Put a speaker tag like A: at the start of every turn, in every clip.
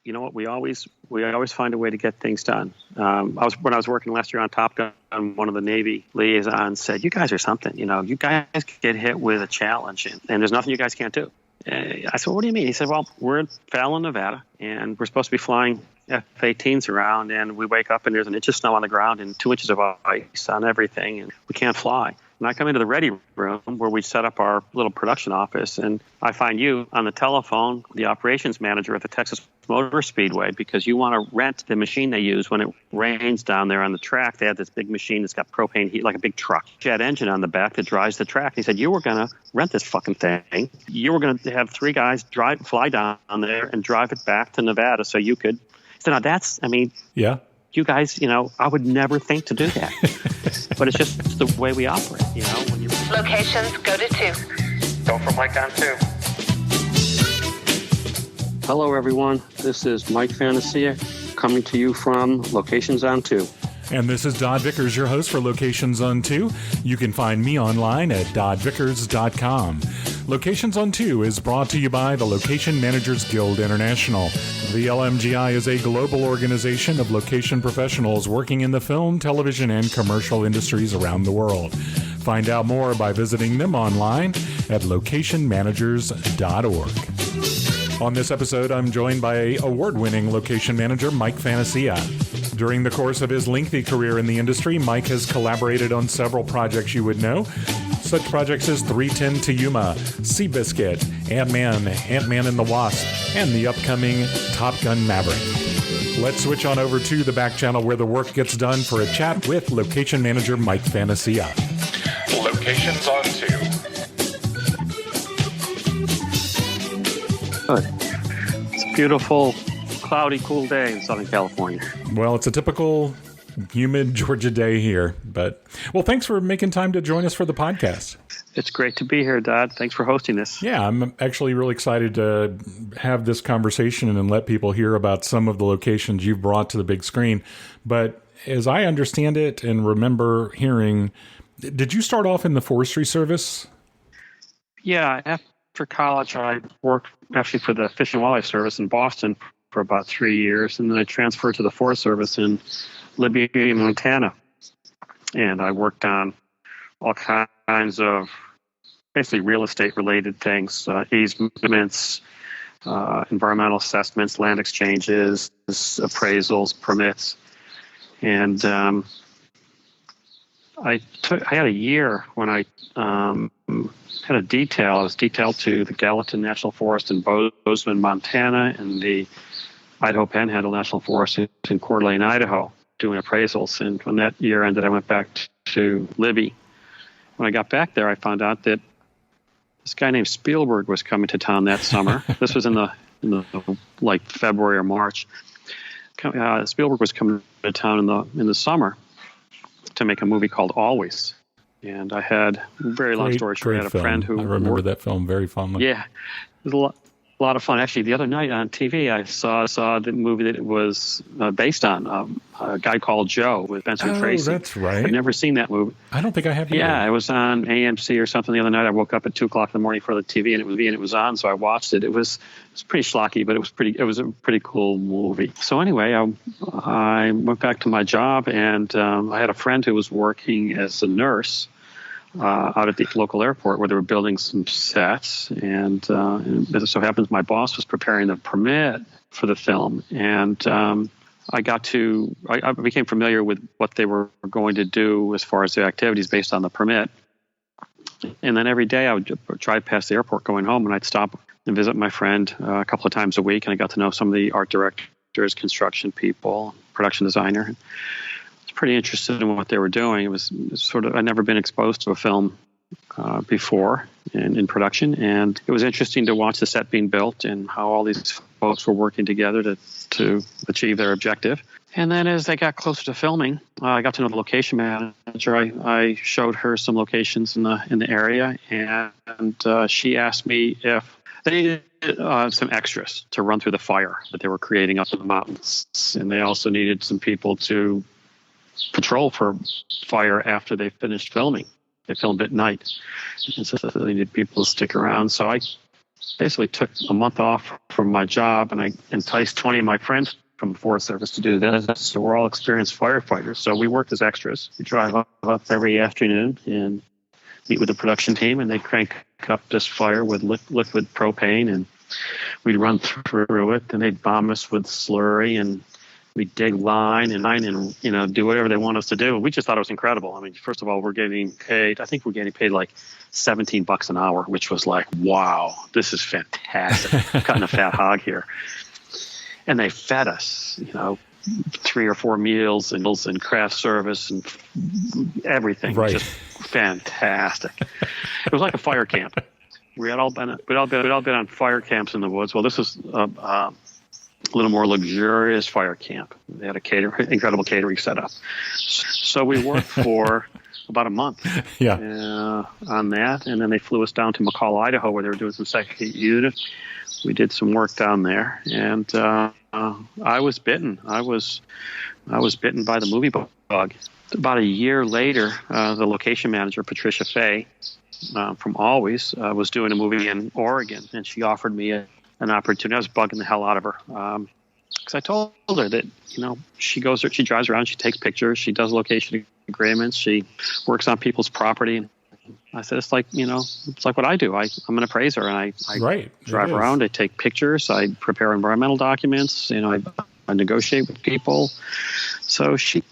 A: you know what, we always find a way to get things done. When I was working last year on Top Gun, one of the Navy liaisons said, "You guys are something. You guys get hit with a challenge, and there's nothing you guys can't do." I said, "What do you mean?" He said, "Well, we're in Fallon, Nevada, and we're supposed to be flying F-18s around, and we wake up and there's an inch of snow on the ground and 2 inches of ice on everything, and we can't fly." And I come into the ready room where we set up our little production office, and I find you on the telephone, the operations manager at the Texas Motor Speedway, because you want to rent the machine they use when it rains down there on the track. They have this big machine that's got propane heat, like a big truck, jet engine on the back that drives the track. He said, "You were going to rent this fucking thing. You were going to have 3 guys fly down there and drive it back to Nevada so you could." So now
B: yeah.
A: You guys, I would never think to do that. But it's just the way we operate, when you
C: Locations, go to 2.
D: Go from Mike on 2.
A: Hello, everyone. This is Mike Fantasia coming to you from Locations on 2.
B: And this is Dodd Vickers, your host for Locations on 2. You can find me online at doddvickers.com. Locations on 2 is brought to you by the Location Managers Guild International. The LMGI is a global organization of location professionals working in the film, television, and commercial industries around the world. Find out more by visiting them online at locationmanagers.org. On this episode, I'm joined by award-winning location manager Mike Fantasia. During the course of his lengthy career in the industry, Mike has collaborated on several projects you would know. Such projects as 310 to Yuma, Seabiscuit, Ant-Man and the Wasp, and the upcoming Top Gun Maverick. Let's switch on over to the back channel where the work gets done for a chat with location manager Mike Fantasia.
D: Locations on 2.
A: Good. It's a beautiful, cloudy, cool day in Southern California.
B: Well, it's a typical humid Georgia day here, but thanks for making time to join us for the podcast.
A: It's great to be here, Dodd. Thanks for hosting this.
B: Yeah, I'm actually really excited to have this conversation and let people hear about some of the locations you've brought to the big screen. But as I understand it and remember hearing, did you start off in the Forestry Service?
A: Yeah, after college, I worked actually for the Fish and Wildlife Service in Boston for about 3 years, and then I transferred to the Forest Service in Libya, Montana, and I worked on all kinds of basically real estate related things, easements, environmental assessments, land exchanges, appraisals, permits, and I had a year when I had a detail. I was detailed to the Gallatin National Forest in Bozeman, Montana, and the Idaho Panhandle National Forest in Coeur d'Alene, Idaho, doing appraisals. And when that year ended, I went back to Libby. When I got back there, I found out that this guy named Spielberg was coming to town that summer. This was in the like February or March. Spielberg was coming to town in the summer to make a movie called Always. And I had, very long story short, I had a friend who...
B: I remember that film very fondly.
A: Yeah, it was a lot of fun. Actually, the other night on TV, I saw the movie that it was based on, a guy called Joe with Benson Tracy.
B: Oh, that's right.
A: I've never seen that movie.
B: I don't think I have either.
A: Yeah, it was on AMC or something the other night. I woke up at 2 o'clock in the morning for the TV, and it was on, so I watched it. It was pretty schlocky, but it was a pretty cool movie. So anyway, I went back to my job, and I had a friend who was working as a nurse out at the local airport where they were building some sets, and it so happens my boss was preparing the permit for the film, and I became familiar with what they were going to do as far as the activities based on the permit. And then every day I would drive past the airport going home, and I'd stop and visit my friend a couple of times a week, and I got to know some of the art directors, construction people, production designer. Pretty interested in what they were doing. It was sort of, I'd never been exposed to a film before in production, and it was interesting to watch the set being built and how all these folks were working together to achieve their objective. And then as they got closer to filming, I got to know the location manager. I showed her some locations in the area, and she asked me if they needed some extras to run through the fire that they were creating up in the mountains, and they also needed some people to patrol for fire after they finished filming. They filmed at night, and so they needed people to stick around. So I basically took a month off from my job, and I enticed 20 of my friends from the Forest Service to do this. So we're all experienced firefighters. So we worked as extras. We drive up every afternoon and meet with the production team, and they crank up this fire with liquid propane, and we'd run through it, and they'd bomb us with slurry, and we'd dig line and do whatever they want us to do. We just thought it was incredible. I mean, first of all, we're getting paid. I think we're getting paid like $17 an hour, which was like, wow, this is fantastic. Cutting a fat hog here. And they fed us, 3 or 4 meals and craft service and everything.
B: Right.
A: Just fantastic. It was like a fire camp. We'd all been on fire camps in the woods. Well, this is a little more luxurious fire camp. They had incredible catering set up. So we worked for about a month on that, and then they flew us down to McCall, Idaho, where they were doing some second unit. We did some work down there, and I was bitten. I was bitten by the movie bug. About a year later, the location manager, Patricia Fay, from Always, was doing a movie in Oregon, and she offered me an opportunity. I was bugging the hell out of her because I told her that she drives around, she takes pictures, she does location agreements, she works on people's property. I said, it's like what I do. I'm an appraiser, and I drive around, I take pictures, I prepare environmental documents, I negotiate with people. So she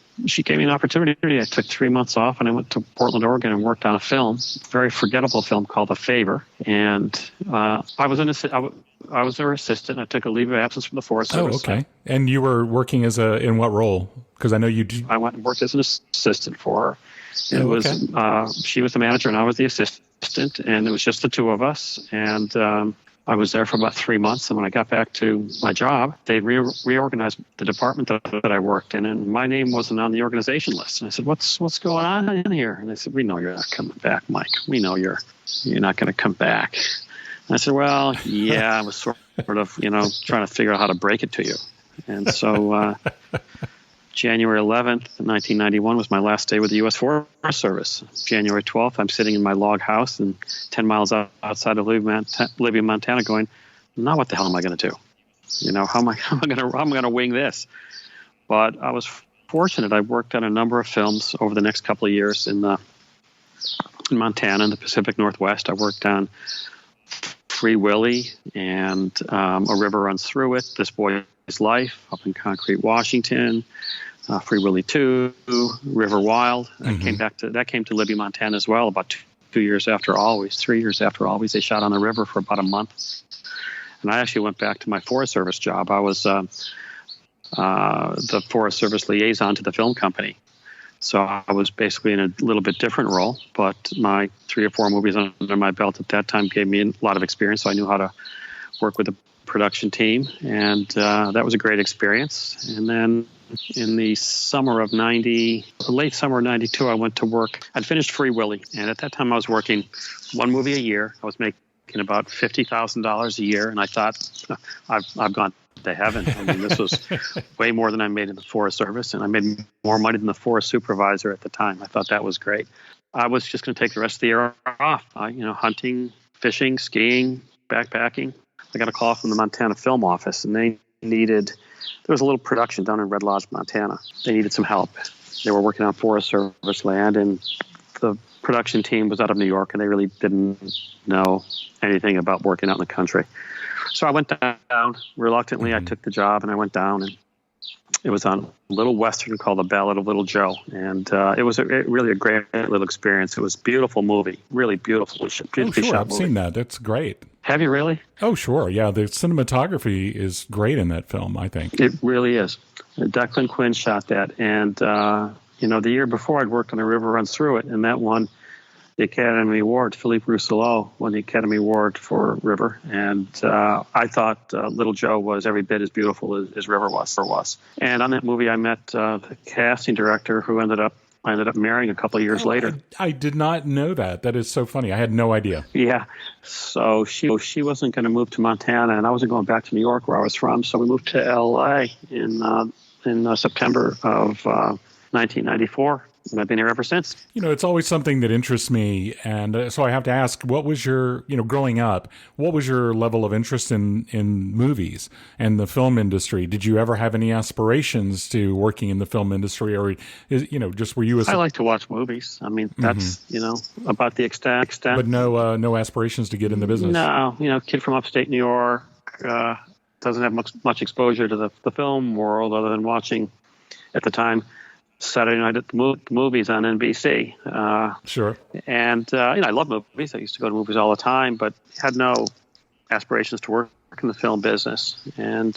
A: gave me an opportunity. I took 3 months off, and I went to Portland, Oregon, and worked on a film, a very forgettable film called The Favor. And I was her assistant. I took a leave of absence from the Forest Service.
B: Oh, okay. And you were working in what role? Because I know you.
A: I went and worked as an assistant for her. She was the manager, and I was the assistant, and it was just the two of us. And I was there for about 3 months, and when I got back to my job, they reorganized the department that I worked in, and my name wasn't on the organization list. And I said, "What's going on in here?" And they said, "We know you're not coming back, Mike. We know you're not going to come back." And I said, "Well, yeah, I was sort of, trying to figure out how to break it to you." And so January 11th, 1991 was my last day with the U.S. Forest Service. January 12th, I'm sitting in my log house and 10 miles outside of Libya, Montana, going, now what the hell am I going to do? How am I going to wing this? But I was fortunate. I worked on a number of films over the next couple of years in Montana, in the Pacific Northwest. I worked on Free Willy and A River Runs Through It, This Boy's Life up in Concrete, Washington, Free Willy 2, River Wild.
B: Mm-hmm.
A: That came to Libya, Montana as well, about 2 years after Always, 3 years after Always. They shot on the river for about a month. And I actually went back to my Forest Service job. I was the Forest Service liaison to the film company. So I was basically in a little bit different role, but my 3 or 4 movies under my belt at that time gave me a lot of experience, so I knew how to work with the production team, and that was a great experience. And then in the late summer of 92, I went to work. I'd finished Free Willy, and at that time I was working 1 movie a year. I was making about $50,000 a year, and I thought, I've gone to heaven. I mean, this was way more than I made in the Forest Service, and I made more money than the forest supervisor at the time. I thought that was great. I was just going to take the rest of the year off, hunting, fishing, skiing, backpacking. I got a call from the Montana Film Office, and there was a little production down in Red Lodge, Montana. They needed some help. They were working on Forest Service land, and the production team was out of New York, and they really didn't know anything about working out in the country. So I went down reluctantly. I took the job, and I went down, and it was on a little Western called The Ballad of Little Joe. And it was really a great little experience. It was a beautiful movie, really beautiful. Beautifully shot
B: I've
A: movie.
B: seen that. It's great.
A: Have you really?
B: Oh, sure. Yeah, the cinematography is great in that film, I think.
A: It really is. Declan Quinn shot that. And, the year before I'd worked on A River Runs Through It, and that won the Academy Award. Philippe Rousselot won the Academy Award for River. And I thought Little Joe was every bit as beautiful as River was. And on that movie, I met the casting director who I ended up marrying a couple of years later.
B: I did not know that. That is so funny. I had no idea.
A: Yeah. So she wasn't going to move to Montana, and I wasn't going back to New York where I was from. So we moved to L.A. in September of 1994. I've been here ever since.
B: It's always something that interests me. And so I have to ask, what was your, growing up, what was your level of interest in movies and the film industry? Did you ever have any aspirations to working in the film industry, or, just were you
A: I like to watch movies. I mean, that's, about the extent.
B: But no aspirations to get in the business?
A: No, kid from upstate New York, doesn't have much exposure to the film world other than watching, at the time, Saturday night at the movies on NBC.
B: Sure.
A: And, I love movies. I used to go to movies all the time, but had no aspirations to work in the film business. And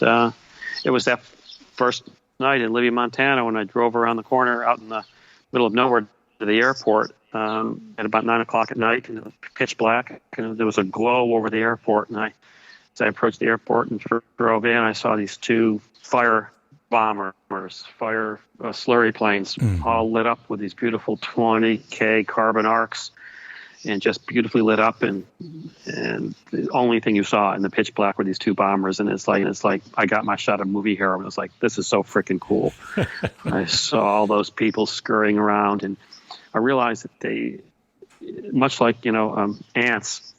A: it was that first night in Libya, Montana, when I drove around the corner out in the middle of nowhere to the airport at about 9 o'clock at night, and it was pitch black. And there was a glow over the airport. And as I approached the airport and drove in, I saw these two fire slurry planes, all lit up with these beautiful 20K carbon arcs, and just beautifully lit up. And the only thing you saw in the pitch black were these two bombers. And it's like I got my shot of movie hero. And it was like, this is so freaking cool. I saw all those people scurrying around, and I realized that they, much like ants,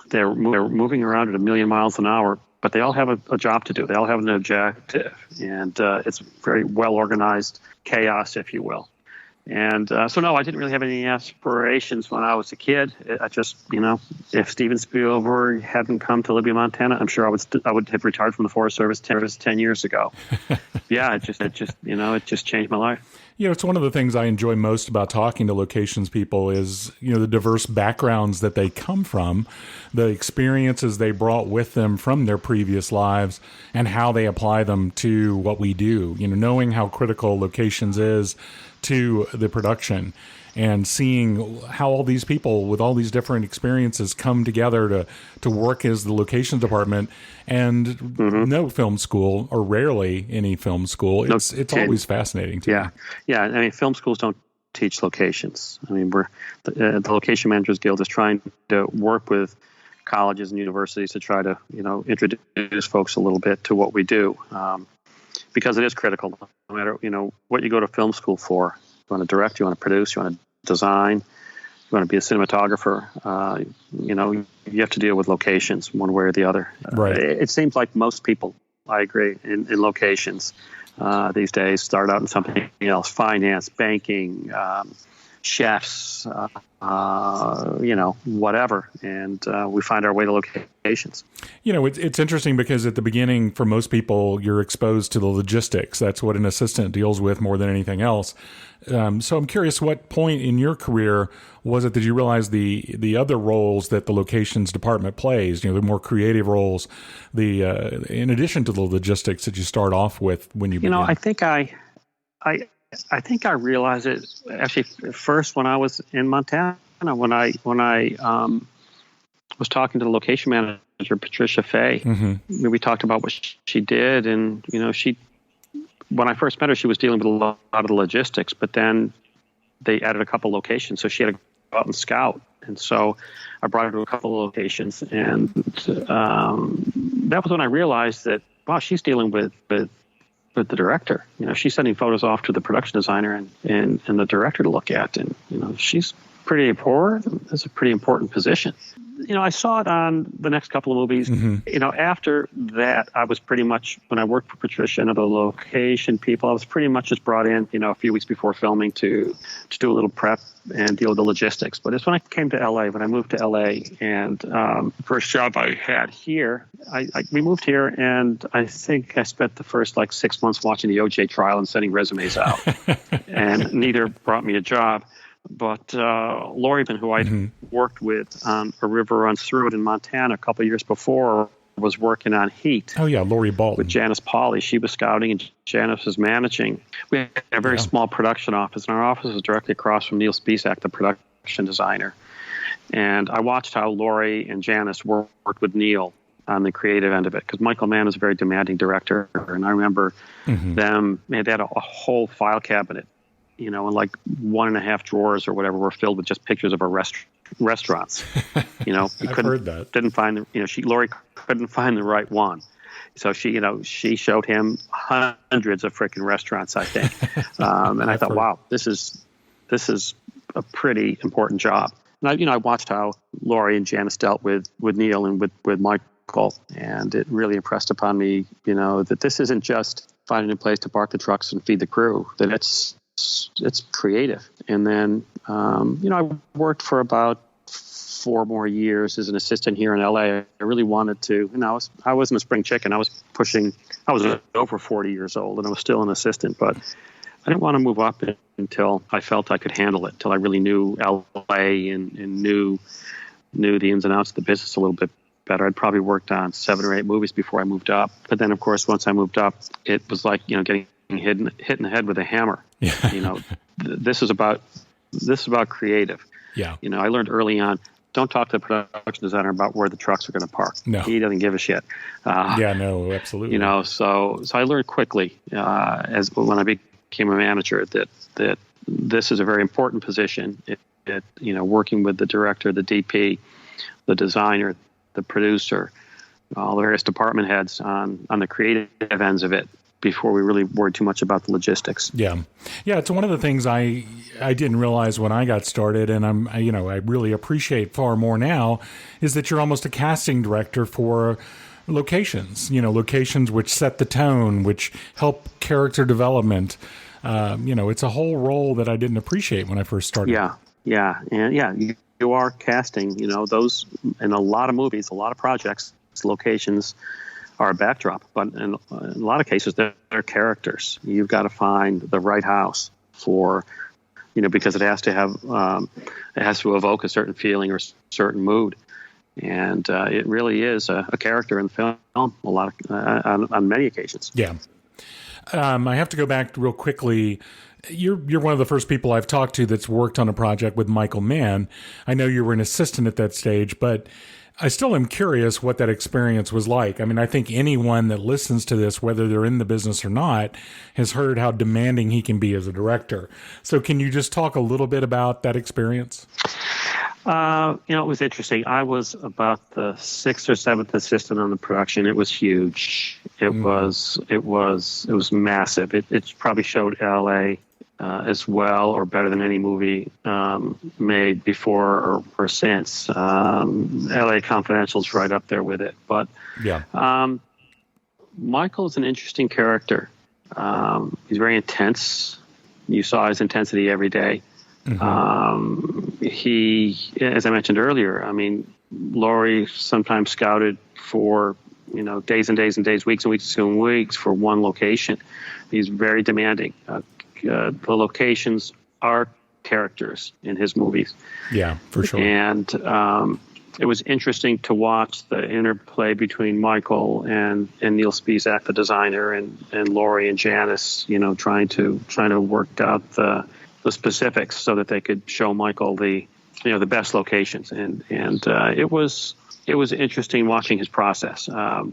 A: they're moving around at 1 million miles an hour. But they all have a job to do. They all have an objective, and it's very well-organized chaos, if you will. And so, no, I didn't really have any aspirations when I was a kid. I just, if Steven Spielberg hadn't come to Libya, Montana, I'm sure I would have retired from the Forest Service 10 years ago. Yeah, it just changed my life.
B: It's one of the things I enjoy most about talking to locations people is, the diverse backgrounds that they come from, the experiences they brought with them from their previous lives, and how they apply them to what we do. Knowing how critical locations is to the production, and seeing how all these people with all these different experiences come together to work as the locations department, and no film school, or rarely any film school. It's always fascinating to me.
A: Yeah. I mean, film schools don't teach locations. I mean, the Location Managers Guild is trying to work with colleges and universities to try to, introduce folks a little bit to what we do, because it is critical. No matter, what you go to film school for. You want to direct, you want to produce, you want to design, you want to be a cinematographer, you have to deal with locations one way or the other.
B: Right.
A: It seems like most people, I agree, in locations these days start out in something else: finance, banking, chefs, whatever. And we find our way to locations.
B: It's interesting because at the beginning, for most people, you're exposed to the logistics. That's what an assistant deals with more than anything else. So I'm curious, what point in your career was it that you realized the other roles that the locations department plays, the more creative roles, in addition to the logistics that you start off with when you begin?
A: I think I think I realized it actually first when I was in Montana, when I was talking to the location manager, Patricia Fay. We talked about what she did, and when I first met her, she was dealing with a lot of the logistics, but then they added a couple locations, so she had to go out and scout. And so I brought her to a couple of locations, and that was when I realized that, wow, she's dealing with the director. She's sending photos off to the production designer and the director to look at, and she's pretty important. It's a pretty important position. I saw it on the next couple of movies. After that, I was pretty much, when I worked for Patricia and other location people, I was pretty much just brought in, a few weeks before filming to do a little prep and deal with the logistics. But it's when I came to LA, when I moved to LA, and first job I had here, we moved here, and I think I spent the first 6 months watching the OJ trial and sending resumes out, and neither brought me a job. But Lori, who I'd worked with on A River Runs Through It in Montana a couple of years before, was working on Heat.
B: Oh, yeah, Lori Bolton.
A: With Janice Pauly. She was scouting and Janice was managing. We had a very small production office, and our office was directly across from Neil Spisak, the production designer. And I watched how Lori and Janice worked with Neil on the creative end of it, because Michael Mann is a very demanding director. And I remember they had a whole file cabinet, and 1.5 drawers or whatever were filled with just pictures of our restaurants.
B: I've heard that.
A: Didn't find Lori couldn't find the right one. So she showed him hundreds of freaking restaurants, I think. And I thought, wow, this is this is a pretty important job. And I watched how Laurie and Janice dealt with Neil and with Michael, and it really impressed upon me, that this isn't just finding a place to park the trucks and feed the crew, that it's creative. And then, I worked for about 4 more years as an assistant here in LA. I really wanted to, I wasn't a spring chicken. I was over 40 years old and I was still an assistant, but I didn't want to move up until I felt I could handle it, until I really knew LA and knew the ins and outs of the business a little bit better. I'd probably worked on 7 or 8 movies before I moved up. But then, of course, once I moved up, it was like, getting hit in the head with a hammer.
B: Yeah.
A: This is about creative.
B: Yeah.
A: I learned early on, don't talk to the production designer about where the trucks are going to park.
B: No.
A: He doesn't give a shit.
B: No, absolutely.
A: So I learned quickly when I became a manager that this is a very important position. Working with the director, the DP, the designer, the producer, all the various department heads on the creative ends of it before we really worried too much about the logistics.
B: Yeah. It's one of the things I didn't realize when I got started, and I really appreciate far more now, is that you're almost a casting director for locations, locations which set the tone, which help character development. It's a whole role that I didn't appreciate when I first started.
A: Yeah. And you are casting, those in a lot of movies, a lot of projects, locations are a backdrop, but in a lot of cases they're characters. You've got to find the right house for, because it has to evoke a certain feeling or certain mood. And it really is a character in the film a lot of, on many occasions.
B: Yeah. I have to go back real quickly. You're one of the first people I've talked to that's worked on a project with Michael Mann. I know you were an assistant at that stage, but I still am curious what that experience was like. I mean, I think anyone that listens to this, whether they're in the business or not, has heard how demanding he can be as a director. So can you just talk a little bit about that experience?
A: It was interesting. I was about the 6th or 7th assistant on the production. It was huge. It was massive. It probably showed LA as well or better than any movie made before or since. LA Confidential's right up there with it. But Michael's an interesting character. He's very intense. You saw his intensity every day. Mm-hmm. He, as I mentioned earlier, Laurie sometimes scouted for, days and days and days, weeks and weeks and weeks for one location. He's very demanding. The locations are characters in his movies. Yeah,
B: for sure.
A: And it was interesting to watch the interplay between Michael and Neil Spisak, the designer, and Laurie and Janice, trying to work out the specifics so that they could show Michael the best locations. And it was interesting watching his process. I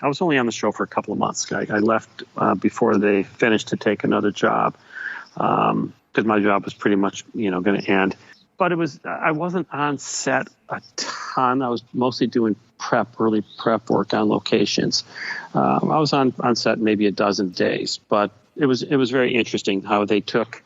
A: was only on the show for a couple of months. I left before they finished to take another job because my job was pretty much, going to end. But I wasn't on set a ton. I was mostly doing early prep work on locations. I was on set maybe a dozen days, but it was very interesting how they took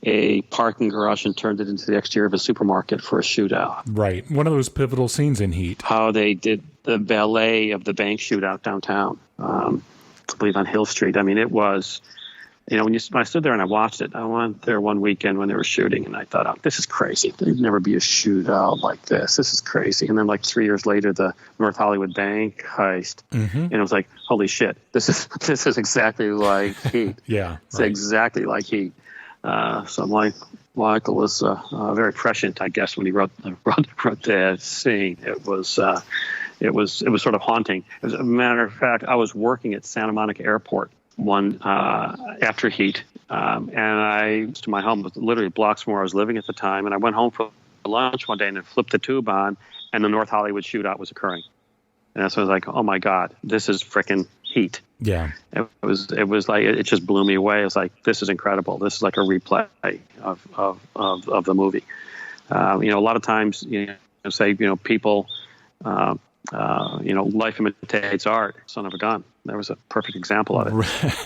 A: a parking garage and turned it into the exterior of a supermarket for a shootout.
B: Right. One of those pivotal scenes in Heat.
A: How they did the ballet of the bank shootout downtown, I believe on Hill Street. It was, when I stood there and I watched it, I went there one weekend when they were shooting and I thought, oh, this is crazy. There'd never be a shootout like this. This is crazy. And then 3 years later, the North Hollywood bank heist. Mm-hmm. And it was like, holy shit, this is exactly like Heat.
B: Yeah.
A: It's exactly like Heat. So Michael was very prescient, I guess, when he wrote that scene. It was sort of haunting. As a matter of fact, I was working at Santa Monica Airport after Heat, and I to my home was literally blocks from where I was living at the time. And I went home for lunch one day and I flipped the tube on, and the North Hollywood shootout was occurring. And that's when I was like, oh my God, this is frickin' Heat.
B: Yeah.
A: It was like, it just blew me away. It was like, this is incredible. This is like a replay of the movie. A lot of times, people, life imitates art, son of a gun. That was a perfect example of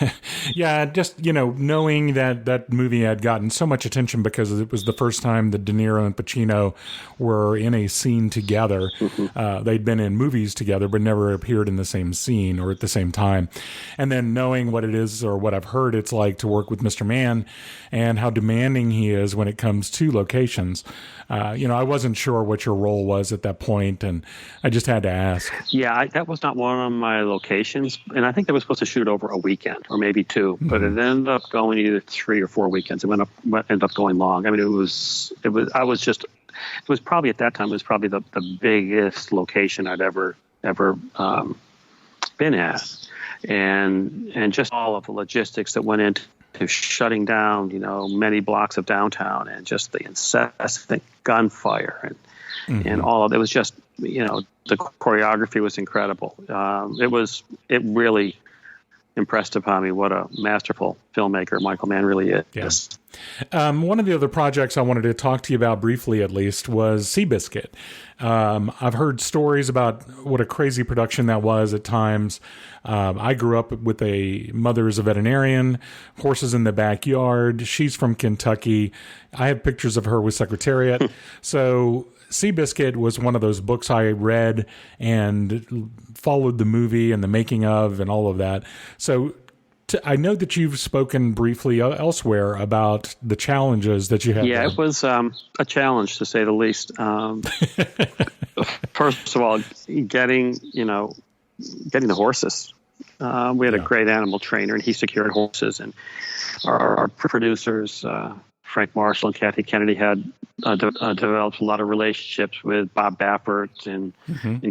A: it.
B: Yeah, just, knowing that movie had gotten so much attention because it was the first time that De Niro and Pacino were in a scene together. Mm-hmm. They'd been in movies together, but never appeared in the same scene or at the same time. And then knowing what it is, or what I've heard it's like to work with Mr. Mann and how demanding he is when it comes to locations. I wasn't sure what your role was at that point, and I just had to ask.
A: Yeah, that was not one of my locations, and I think they were supposed to shoot over a weekend or maybe two, but it ended up going either 3 or 4 weekends. It ended up going long. I mean, it was probably at that time, it was probably the biggest location I'd ever been at, and just all of the logistics that went into shutting down, many blocks of downtown, and just the incessant gunfire and all of it was just, the choreography was incredible. It really impressed upon me what a masterful filmmaker Michael Mann really is.
B: Yes. One of the other projects I wanted to talk to you about briefly, at least, was Seabiscuit. I've heard stories about what a crazy production that was at times. I grew up with a mother as a veterinarian, horses in the backyard. She's from Kentucky. I have pictures of her with Secretariat. So Seabiscuit was one of those books I read and followed the movie and the making of and all of that. So I know that you've spoken briefly elsewhere about the challenges that you had.
A: Yeah, it was a challenge, to say the least. First of all, getting the horses. We had a great animal trainer, and he secured horses. And our producers, Frank Marshall and Kathy Kennedy, had developed a lot of relationships with Bob Baffert and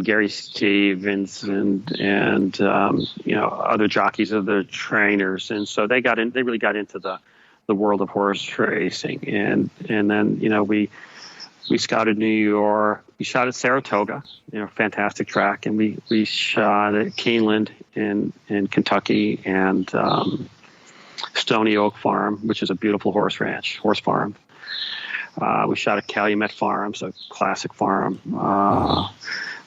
A: Gary Stevens and other jockeys, other trainers, and so they really got into the world of horse racing, and then we scouted New York. We shot at Saratoga, fantastic track, and we shot at Keeneland in Kentucky, and Stony Oak Farm, which is a beautiful horse farm. We shot at Calumet Farms, a classic farm,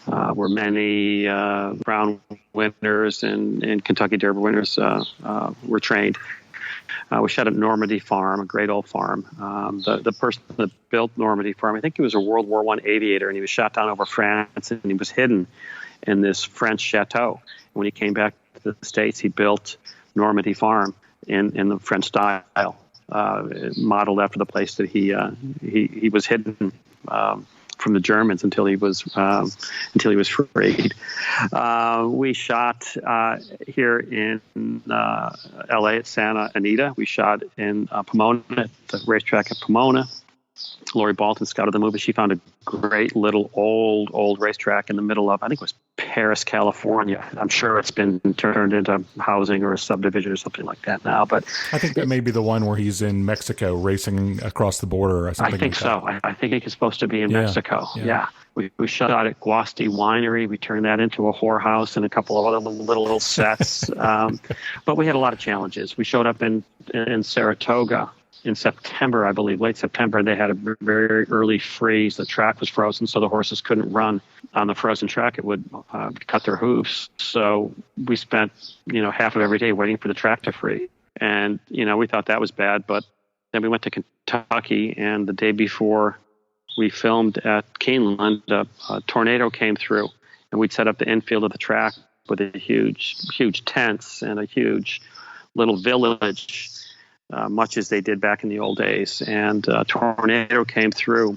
A: where many Brown winners and Kentucky Derby winners were trained. We shot at Normandy Farm, a great old farm. The person that built Normandy Farm, I think he was a World War I aviator, and he was shot down over France, and he was hidden in this French chateau. And when he came back to the States, he built Normandy Farm in the French style, modeled after the place that he was hidden from the Germans until he was freed. We shot here in LA at Santa Anita. We shot in Pomona, at the racetrack at Pomona. Lori Balton scouted the movie. She found a great little old racetrack in the middle of, I think it was Paris, California. I'm sure it's been turned into housing or a subdivision or something like that now. But
B: I think that may be the one where he's in Mexico racing across the border or something.
A: I think so. I think it's supposed to be in Mexico. Yeah. We shot at Guasti Winery. We turned that into a whorehouse and a couple of other little sets. But we had a lot of challenges. We showed up in Saratoga in September, I believe, late September. They had a very early freeze. The track was frozen, so the horses couldn't run on the frozen track. It would cut their hooves. So we spent, half of every day waiting for the track to freeze. And, we thought that was bad. But then we went to Kentucky, and the day before we filmed at Keeneland, a tornado came through, and we'd set up the infield of the track with a huge tents and a huge little village, much as they did back in the old days. And a tornado came through,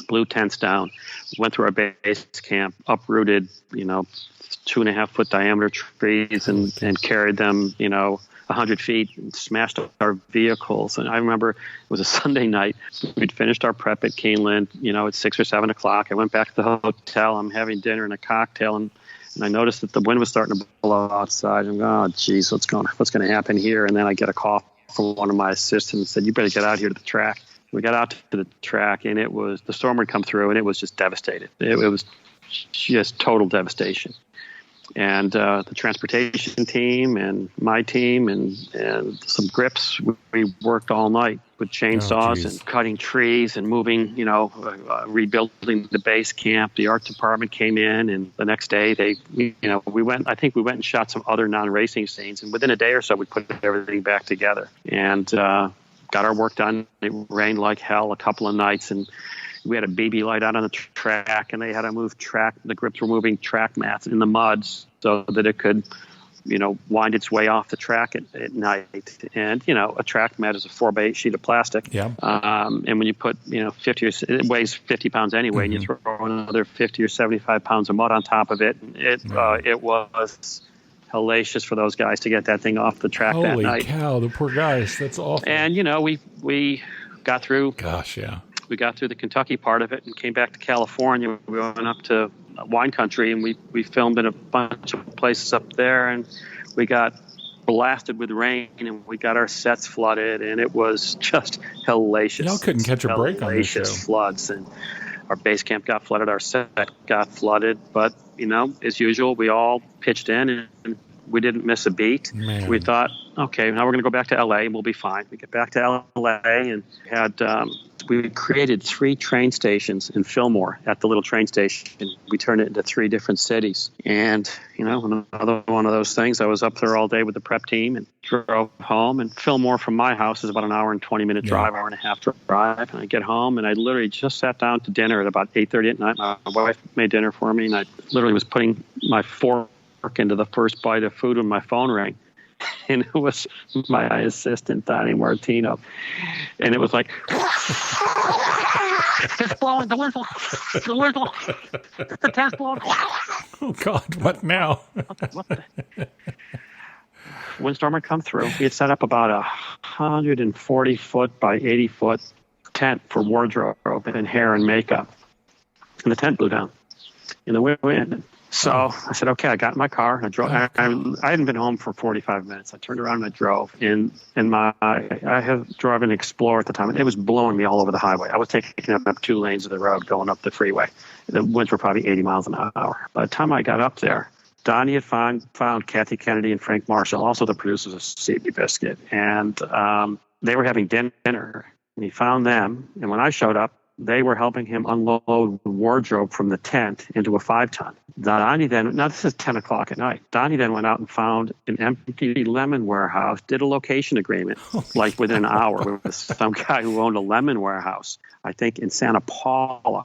A: blew tents down, went through our base camp, uprooted, 2.5 foot diameter trees and carried them, 100 feet, and smashed our vehicles. And I remember it was a Sunday night. We'd finished our prep at Keeneland, at 6 or 7 o'clock. I went back to the hotel. I'm having dinner and a cocktail, and I noticed that the wind was starting to blow outside. I'm going, oh, geez, what's going to happen here? And then I get a call from one of my assistants and said, you better get out here to the track. We got out to the track, and the storm had come through, and it was just devastated. It was just total devastation. And the transportation team and my team and some grips, we worked all night with chainsaws and cutting trees and moving, rebuilding the base camp. The art department came in, and the next day we went and shot some other non-racing scenes. And within a day or so, we put everything back together and got our work done. It rained like hell a couple of nights, and we had a BB light out on the track, and they had to move track. The grips were moving track mats in the mud so that it could, wind its way off the track at night. And, a track mat is a 4x8 sheet of plastic.
B: Yeah.
A: And when you put, it weighs 50 pounds anyway, and you throw another 50 or 75 pounds of mud on top of it, it was hellacious for those guys to get that thing off the track that night.
B: Holy cow, the poor guys. That's awful.
A: And, we got through.
B: Gosh, yeah.
A: We got through the Kentucky part of it and came back to California. We went up to wine country, and we filmed in a bunch of places up there, and we got blasted with rain, and we got our sets flooded, and it was just hellacious.
B: Y'all couldn't catch a break on this show.
A: Floods, and our base camp got flooded, our set got flooded, but as usual, we all pitched in, and we didn't miss a beat.
B: Man.
A: We thought, okay, now we're going to go back to LA and we'll be fine. We get back to LA and we created 3 train stations in Fillmore at the little train station. We turned it into 3 different cities. And, another one of those things, I was up there all day with the prep team and drove home. And Fillmore from my house is about an hour and 20-minute drive, hour and a half drive. And I get home and I literally just sat down to dinner at about 8:30 at night. My wife made dinner for me, and I literally was putting my fork into the first bite of food when my phone rang. And it was my assistant, Donnie Martino. And it was like, it's blowing, the wind's blowing, the tent's blowing.
B: Oh, God, what now?
A: What the? Windstorm had come through. We had set up about 140-foot by 80-foot tent for wardrobe and hair and makeup. And the tent blew down in the wind. So I said, okay, I got in my car and I drove. I hadn't been home for 45 minutes. I turned around and I drove. I had drove an Explorer at the time. It was blowing me all over the highway. I was taking up 2 lanes of the road going up the freeway. The winds were probably 80 miles an hour. By the time I got up there, Donnie had found Kathy Kennedy and Frank Marshall, also the producers of CB Biscuit. And they were having dinner. And he found them. And when I showed up, they were helping him unload wardrobe from the tent into a 5-ton. Donnie then, now this is 10 o'clock at night. Donnie then went out and found an empty lemon warehouse, did a location agreement, like within an hour with some guy who owned a lemon warehouse, I think in Santa Paula.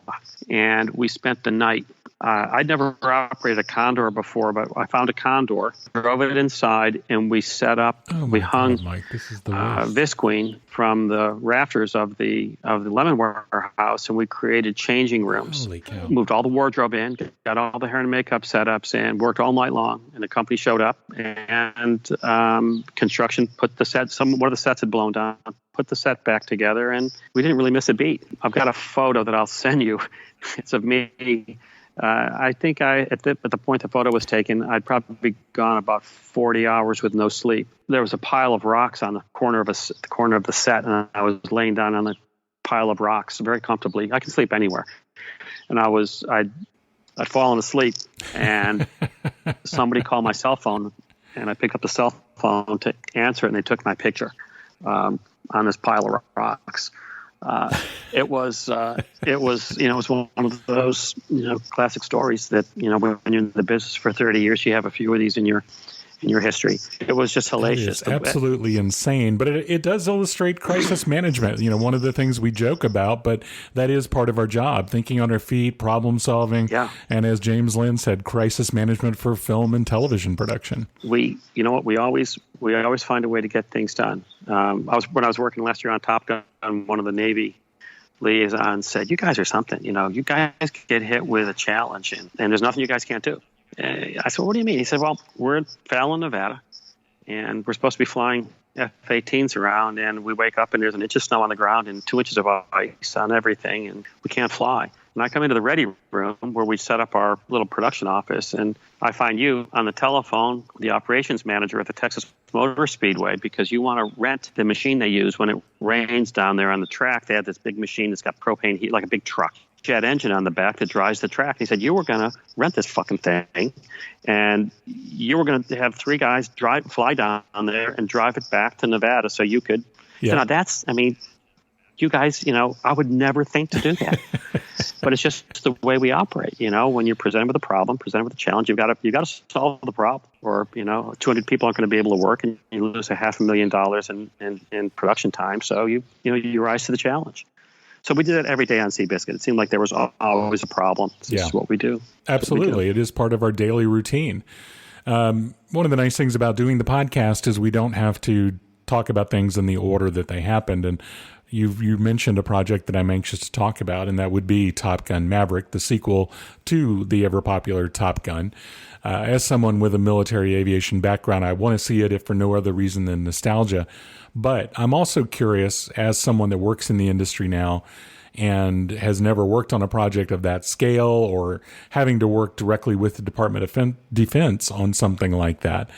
A: And we spent the night. I'd never operated a Condor before, but I found a Condor, drove it inside, and we set up, we hung Visqueen from the rafters of the lemon warehouse, and we created changing rooms.
B: Holy cow.
A: Moved all the wardrobe in, got all the hair and makeup setups, and worked all night long. And the company showed up, and construction put the set, one of the sets had blown down, put the set back together, and we didn't really miss a beat. I've got a photo that I'll send you. It's of me. I think at the point the photo was taken, I'd probably gone about 40 hours with no sleep. There was a pile of rocks on the corner of the set, and I was laying down on the pile of rocks very comfortably. I can sleep anywhere. And I'd fallen asleep, and somebody called my cell phone, and I picked up the cell phone to answer it, and they took my picture on this pile of rocks. It was one of those, classic stories that, when you're in the business for 30 years, you have a few of these in your history. It was just hellacious.
B: It's absolutely insane, but it does illustrate crisis management. One of the things we joke about, but that is part of our job, thinking on our feet, problem solving. Yeah. And as James Lynn said, crisis management for film and television production. We always find a way to get things done. When I was working last year on Top Gun, one of the Navy liaisons said, "You guys are something. You guys get hit with a challenge, and there's nothing you guys can't do." I said, "What do you mean?" He said, "Well, we're in Fallon, Nevada, and we're supposed to be flying F-18s around, and we wake up and there's an inch of snow on the ground and 2 inches of ice on everything, and we can't fly." And I come into the ready room where we set up our little production office, and I find you on the telephone, the operations manager at the Texas Motor Speedway, because you want to rent the machine they use when it rains down there on the track. They have this big machine that's got propane heat, like a big truck.
A: jet engine on the back that drives the track. He said, you were going to rent this fucking thing, and you were going to have 3 guys fly down there and drive it back to Nevada so you could.
B: Yeah.
A: So now that's, I mean, you guys, I would never think to do that. But it's just the way we operate. When you're presented with a problem, presented with a challenge, you've got to solve the problem. Or 200 people aren't going to be able to work, and you lose $500,000 in production time. So you rise to the challenge. So we did that every day on Seabiscuit. It seemed like there was always a problem. This is what we do.
B: Absolutely, it is part of our daily routine. One of the nice things about doing the podcast is we don't have to talk about things in the order that they happened. And you mentioned a project that I'm anxious to talk about, and that would be Top Gun Maverick, the sequel to the ever-popular Top Gun. As someone with a military aviation background, I want to see it if for no other reason than nostalgia. But I'm also curious, as someone that works in the industry now and has never worked on a project of that scale or having to work directly with the Department of Defense on something like that,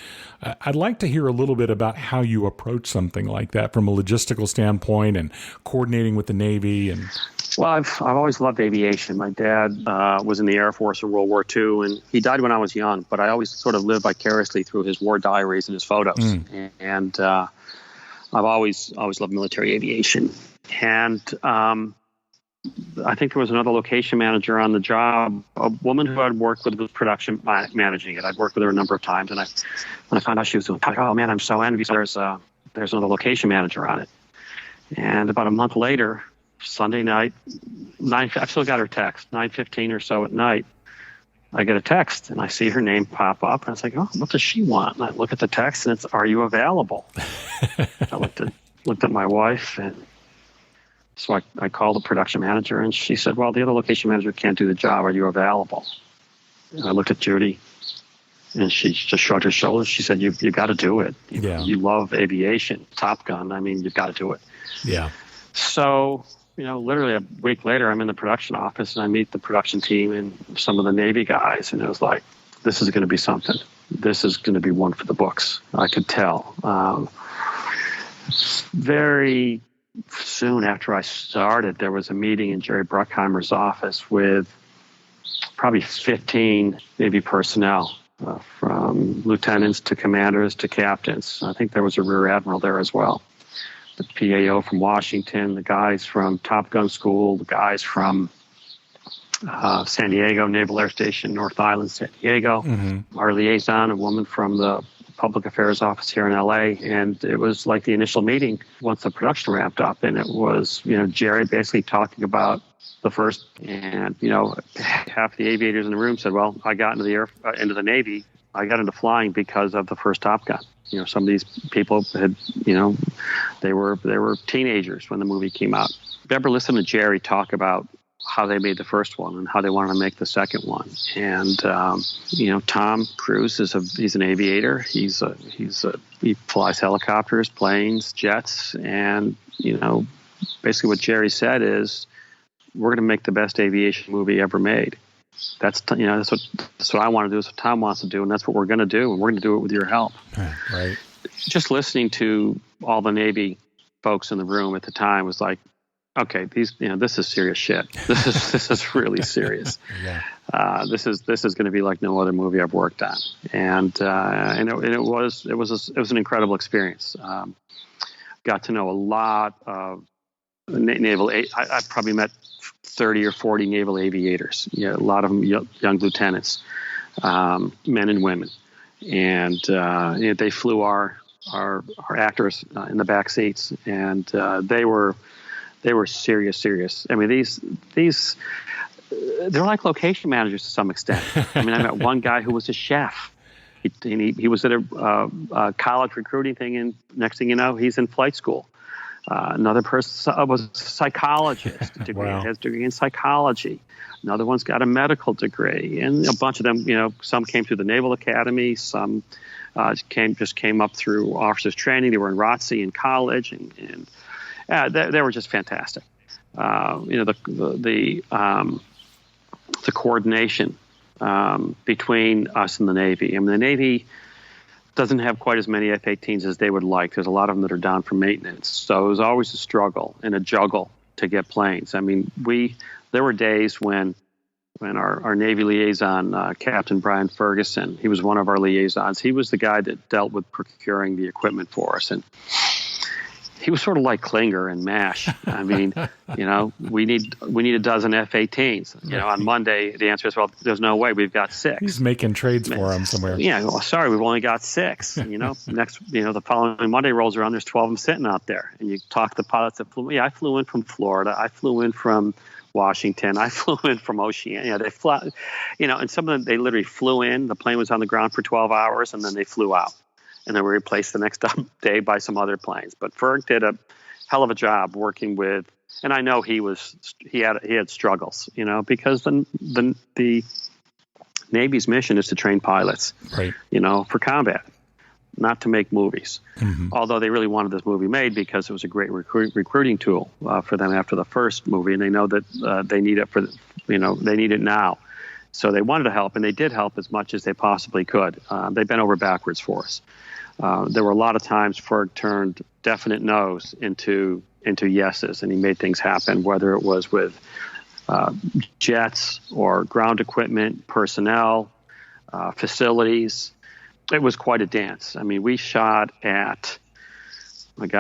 B: I'd like to hear a little bit about how you approach something like that from a logistical standpoint and coordinating with the Navy. And
A: well, I've always loved aviation. My dad was in the Air Force in World War II, and he died when I was young, but I always sort of lived vicariously through his war diaries and his photos. And I've always loved military aviation. And I think there was another location manager on the job, a woman who I'd worked with production managing it. I'd worked with her a number of times, and when I found out she was doing it, oh man, I'm so envious. There's another location manager on it. And about a month later, Sunday night, I still got her text, 9:15 or so at night. I get a text, and I see her name pop up, and I was like, oh, what does she want? And I look at the text, and it's, are you available? I looked at my wife, and so I called the production manager, and she said, well, the other location manager can't do the job. Are you available? And I looked at Judy, and she just shrugged her shoulders. She said, you got to do it. You love aviation, Top Gun. I mean, you've got to do it.
B: Yeah.
A: So, literally a week later, I'm in the production office, and I meet the production team and some of the Navy guys, and it was like, this is going to be something. This is going to be one for the books. I could tell. Very soon after I started, there was a meeting in Jerry Bruckheimer's office with probably 15 Navy personnel, from lieutenants to commanders to captains. I think there was a rear admiral there as well. The PAO from Washington, the guys from Top Gun School, the guys from San Diego Naval Air Station, North Island, San Diego. Our liaison, a woman from the Public Affairs Office here in LA, and it was like the initial meeting once the production ramped up, and it was, Jerry basically talking about the first, and, half the aviators in the room said, well, I got into the Navy, I got into flying because of the first Top Gun. Some of these people had, they were teenagers when the movie came out. I ever listened to Jerry talk about how they made the first one and how they wanted to make the second one. And, Tom Cruise he's an aviator. He flies helicopters, planes, jets. And, basically what Jerry said is, we're going to make the best aviation movie ever made. That's what I want to do. That's what Tom wants to do. And that's what we're going to do. And we're going to do it with your help.
B: Right.
A: Just listening to all the Navy folks in the room at the time was like, okay, this is serious shit. This is really serious.
B: Yeah.
A: This is going to be like no other movie I've worked on, and it was an incredible experience. Got to know a lot of naval. I probably met 30 or 40 naval aviators. A lot of them young lieutenants, men and women, and they flew our actors in the back seats, and they were serious. I mean, these they're like location managers to some extent. I mean, I met one guy who was a chef. He was at a college recruiting thing, and next thing you know, he's in flight school. Another person was a psychologist, has a degree in psychology. Another one's got a medical degree, and a bunch of them, some came through the Naval Academy, some came up through officers training. They were in ROTC in college, and they were just fantastic. The coordination between us and the Navy. I mean, the Navy doesn't have quite as many F-18s as they would like. There's a lot of them that are down for maintenance. So it was always a struggle and a juggle to get planes. I mean, there were days when our Navy liaison, Captain Brian Ferguson, he was one of our liaisons. He was the guy that dealt with procuring the equipment for us. And he was sort of like Klinger and MASH. I mean, we need a dozen F-18s. On Monday, the answer is, well, there's no way. We've got 6.
B: He's making trades for them somewhere.
A: Yeah, well, sorry, we've only got 6. The following Monday rolls around, there's 12 of them sitting out there. And you talk to the pilots that flew. Yeah, I flew in from Florida. I flew in from Washington. I flew in from Oceania. They fly, and some of them, they literally flew in. The plane was on the ground for 12 hours, and then they flew out. And they were replaced the next day by some other planes. But Ferg did a hell of a job working with, and I know he had struggles, because the Navy's mission is to train pilots,
B: right?
A: For combat, not to make movies.
B: Mm-hmm.
A: Although they really wanted this movie made because it was a great recruiting tool for them after the first movie, and they know that they need it they need it now. So they wanted to help, and they did help as much as they possibly could. They bent over backwards for us. There were a lot of times Ferg turned definite no's into yeses, and he made things happen, whether it was with jets or ground equipment, personnel, facilities. It was quite a dance. I mean, we shot at North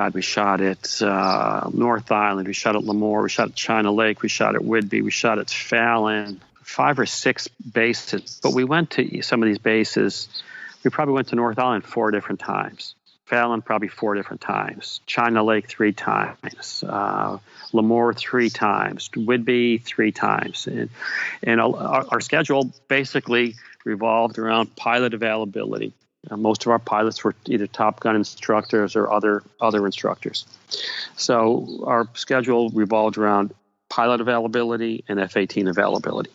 A: Island, we shot at Lemoore, we shot at China Lake, we shot at Whidbey, we shot at Fallon, 5 or 6 bases. But we went to some of these bases. We probably went to North Island 4 different times. Fallon probably 4 different times. China Lake 3 times. Lemoore 3 times. Whidbey 3 times. And our schedule basically revolved around pilot availability. Most of our pilots were either Top Gun instructors or other instructors. So our schedule revolved around pilot availability and F-18 availability.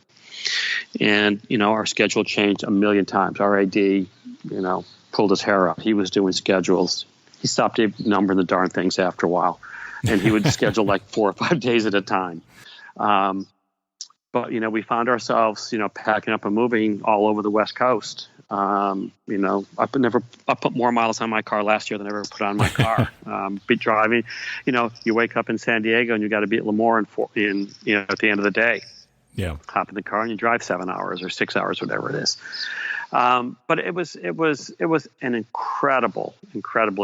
A: And, our schedule changed a million times. Our AD, pulled his hair out. He was doing schedules. He stopped numbering the darn things after a while. And he would schedule like 4 or 5 days at a time. But, we found ourselves, packing up and moving all over the West Coast. I put more miles on my car last year than I ever put on my car. Be driving, you wake up in San Diego and you got to be at Lemoore at the end of the day.
B: Yeah.
A: Hop in the car and you drive 7 hours or 6 hours, whatever it is. But it was an incredible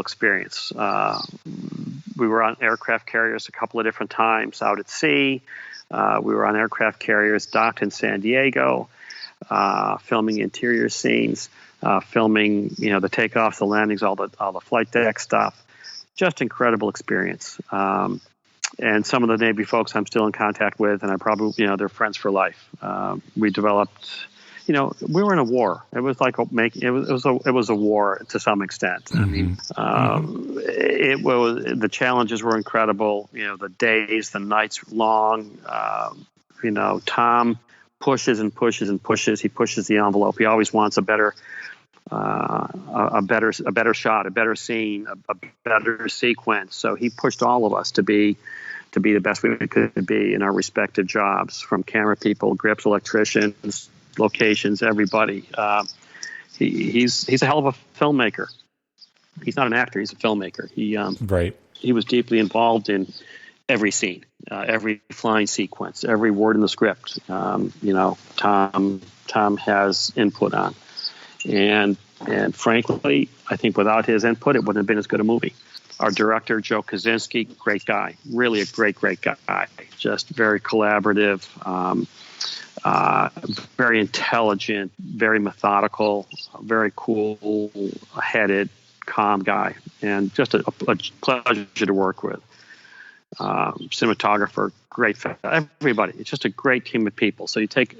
A: experience. We were on aircraft carriers a couple of different times out at sea. We were on aircraft carriers docked in San Diego, filming interior scenes, filming the takeoffs, the landings, all the flight deck stuff. Just incredible experience. And some of the Navy folks I'm still in contact with, and I probably they're friends for life. We developed. We were in a war. It was like it was a war to some extent.
B: Mm-hmm.
A: I mean, it was the challenges were incredible. The days, the nights long. Tom pushes and pushes and pushes. He pushes the envelope. He always wants a better shot, a better scene, a better sequence. So he pushed all of us to be the best we could be in our respective jobs, from camera people, grips, electricians, locations, everybody. He's a hell of a filmmaker. He's not an actor. He's a filmmaker. He was deeply involved in every scene, every flying sequence, every word in the script. Tom has input on, and frankly, I think without his input, it wouldn't have been as good a movie. Our director, Joe Kaczynski, great guy, really a great guy, just very collaborative. Very intelligent, very methodical, very cool-headed, calm guy, and just a pleasure to work with. Cinematographer, great, everybody. It's just a great team of people. So you take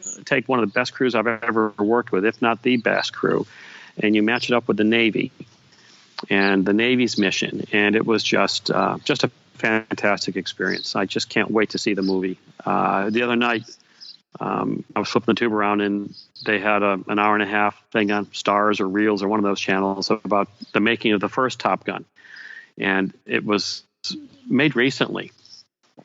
A: one of the best crews I've ever worked with, if not the best crew, and you match it up with the Navy and the Navy's mission, and it was just a fantastic experience. I just can't wait to see the movie. The other night, I was flipping the tube around, and they had an hour and a half thing on Stars or Reels or one of those channels about the making of the first Top Gun. And it was made recently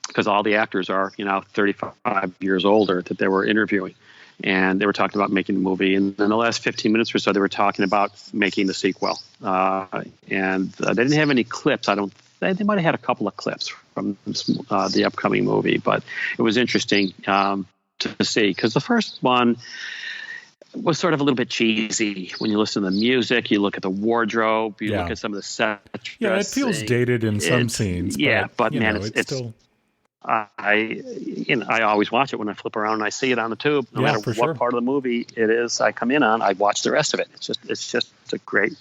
A: because all the actors are, 35 years older that they were interviewing. And they were talking about making the movie. And in the last 15 minutes or so, they were talking about making the sequel. And they didn't have any clips. They might have had a couple of clips the upcoming movie. But it was interesting to see, because the first one was sort of a little bit cheesy. When you listen to the music, you look at the wardrobe, you look at some of the set dressing.
B: Yeah, it feels dated in some scenes.
A: Yeah, but man, it's
B: still.
A: I always watch it when I flip around and I see it on the tube. No matter what part of the movie it is I come in on, I watch the rest of it. It's just a great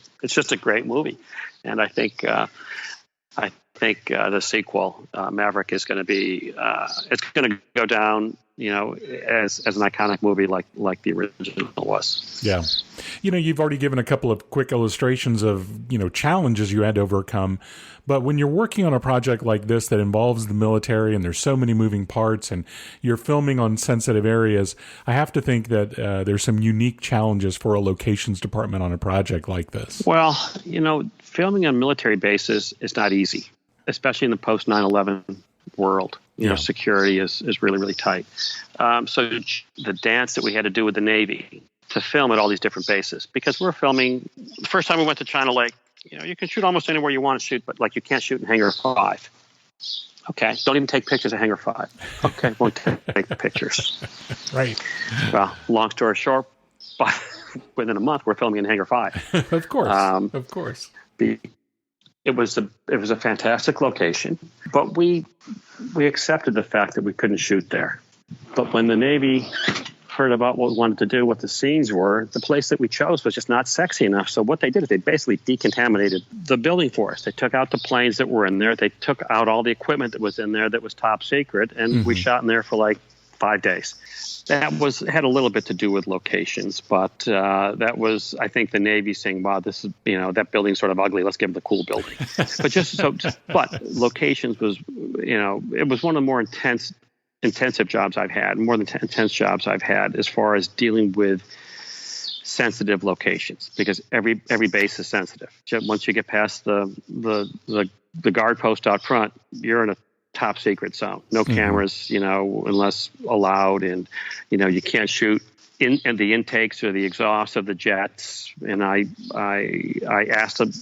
A: movie, and I think the sequel, Maverick, is going to be it's going to go down, as an iconic movie like the original was.
B: Yeah. You've already given a couple of quick illustrations of, challenges you had to overcome. But when you're working on a project like this that involves the military and there's so many moving parts and you're filming on sensitive areas, I have to think that there's some unique challenges for a locations department on a project like this. Well,
A: filming on military bases is not easy, especially in the post 9/11 world. Security is really, really tight. So the dance that we had to do with the Navy to film at all these different bases, because we're filming, the first time we went to China Lake, you can shoot almost anywhere you want to shoot, but you can't shoot in Hangar 5. Okay, don't even take pictures of Hangar 5. Okay, won't take the pictures.
B: Right.
A: Well, long story short, within a month, we're filming in Hangar 5.
B: Of course.
A: It was a fantastic location, but we accepted the fact that we couldn't shoot there. But when the Navy heard about what we wanted to do, what the scenes were, the place that we chose was just not sexy enough. So what they did is they basically decontaminated the building for us. They took out the planes that were in there. They took out all the equipment that was in there that was top secret, and we shot in there for 5 days. That had a little bit to do with locations, but that was, I think, the Navy saying, "Wow, this is that building's sort of ugly. Let's give it the cool building." But locations was, it was one of the more intensive jobs I've had, more than intense jobs I've had, as far as dealing with sensitive locations, because every base is sensitive. Once you get past the guard post out front, you're in a top secret zone. No cameras, unless allowed, and you can't shoot in the intakes or the exhaust of the jets. And I asked him,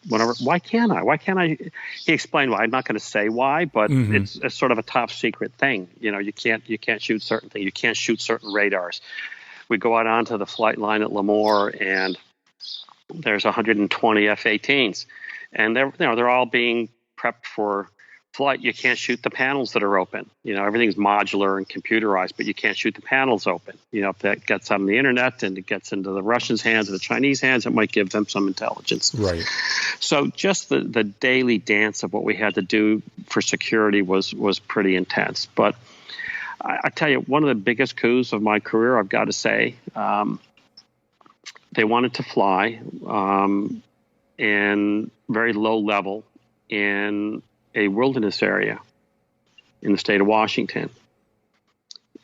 A: why can't I? He explained why. I'm not going to say why, but it's sort of a top secret thing. You can't shoot certain things. You can't shoot certain radars. We go out onto the flight line at Lemoore, and there's 120 F-18s, and they're all being prepped for flight. You can't shoot the panels that are open. Everything's modular and computerized, but you can't shoot the panels open. If that gets on the internet and it gets into the Russians' hands or the Chinese hands, it might give them some intelligence.
B: Right.
A: So just the daily dance of what we had to do for security was pretty intense. But I tell you, one of the biggest coups of my career, I've got to say, they wanted to fly in very low level in a wilderness area in the state of Washington.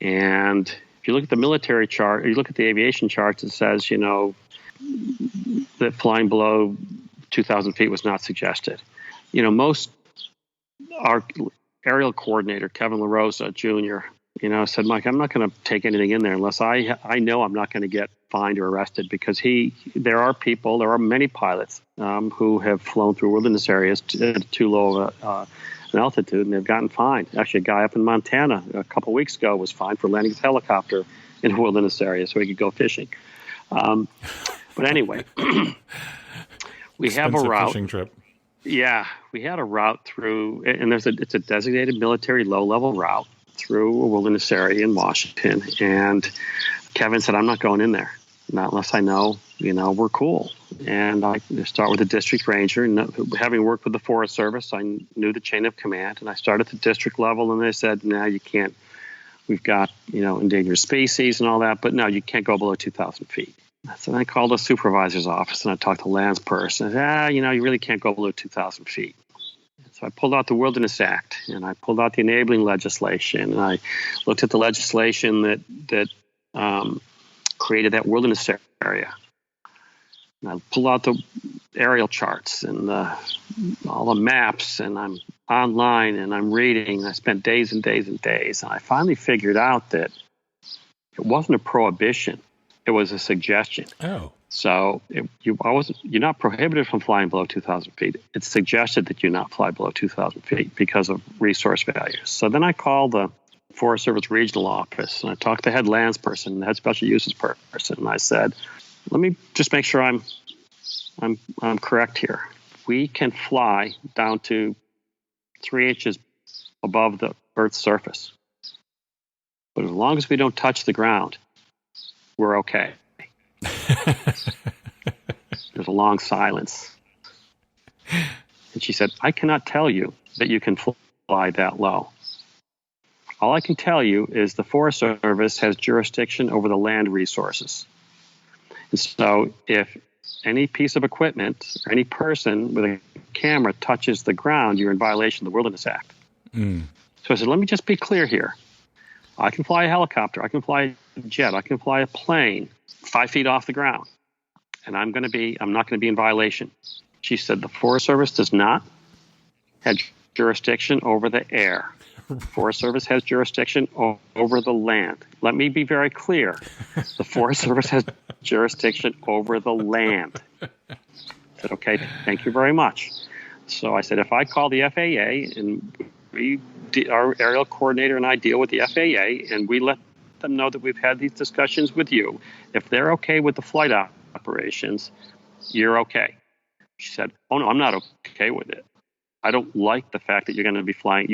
A: And if you look at the military chart, or you look at the aviation charts, it says, that flying below 2,000 feet was not suggested. Our aerial coordinator, Kevin LaRosa Jr., said, "Mike, I'm not going to take anything in there unless I know I'm not going to get fined or arrested," because there are many pilots who have flown through wilderness areas too low of an altitude, and they've gotten fined. Actually, a guy up in Montana a couple of weeks ago was fined for landing his helicopter in a wilderness area so he could go fishing. But anyway, we have a route.
B: Fishing trip.
A: Yeah, we had a route through, and it's a designated military low-level route through a wilderness area in Washington. And Kevin said, "I'm not going in there, not unless I know, we're cool." And I start with the district ranger, and having worked with the Forest Service, I knew the chain of command, and I started at the district level, and they said, "No, you can't. We've got, endangered species and all that, but no, you can't go below 2,000 feet. So I called the supervisor's office, and I talked to the lands person. I said, you really can't go below 2,000 feet. So I pulled out the Wilderness Act, and I pulled out the enabling legislation, and I looked at the legislation that created that wilderness area. And I pulled out the aerial charts and all the maps, and I'm online, and I'm reading. I spent days and days and days, and I finally figured out that it wasn't a prohibition. It was a suggestion.
B: Oh.
A: So you're not prohibited from flying below 2,000 feet. It's suggested that you not fly below 2,000 feet because of resource values. So then I called the Forest Service regional office and I talked to the head lands person, the head special uses person, and I said, let me just make sure I'm correct here. We can fly down to 3 inches above the Earth's surface. But as long as we don't touch the ground, we're okay. There's a long silence. And she said, I cannot tell you that you can fly that low. All I can tell you is the Forest Service has jurisdiction over the land resources. And so if any piece of equipment or any person with a camera touches the ground, you're in violation of the Wilderness Act. So I said, let me just be clear here. I can fly a helicopter. I can fly a jet. I can fly a plane 5 feet off the ground. And I'm not going to be in violation. She said, the Forest Service does not have jurisdiction over the air. Forest Service has jurisdiction over the land. Let me be very clear. The Forest Service has jurisdiction over the land. I said, okay, thank you very much. So I said, if I call the FAA and our aerial coordinator and I deal with the FAA and we let them know that we've had these discussions with you, if they're okay with the flight operations, you're okay. She said, oh no, I'm not okay with it. I don't like the fact that you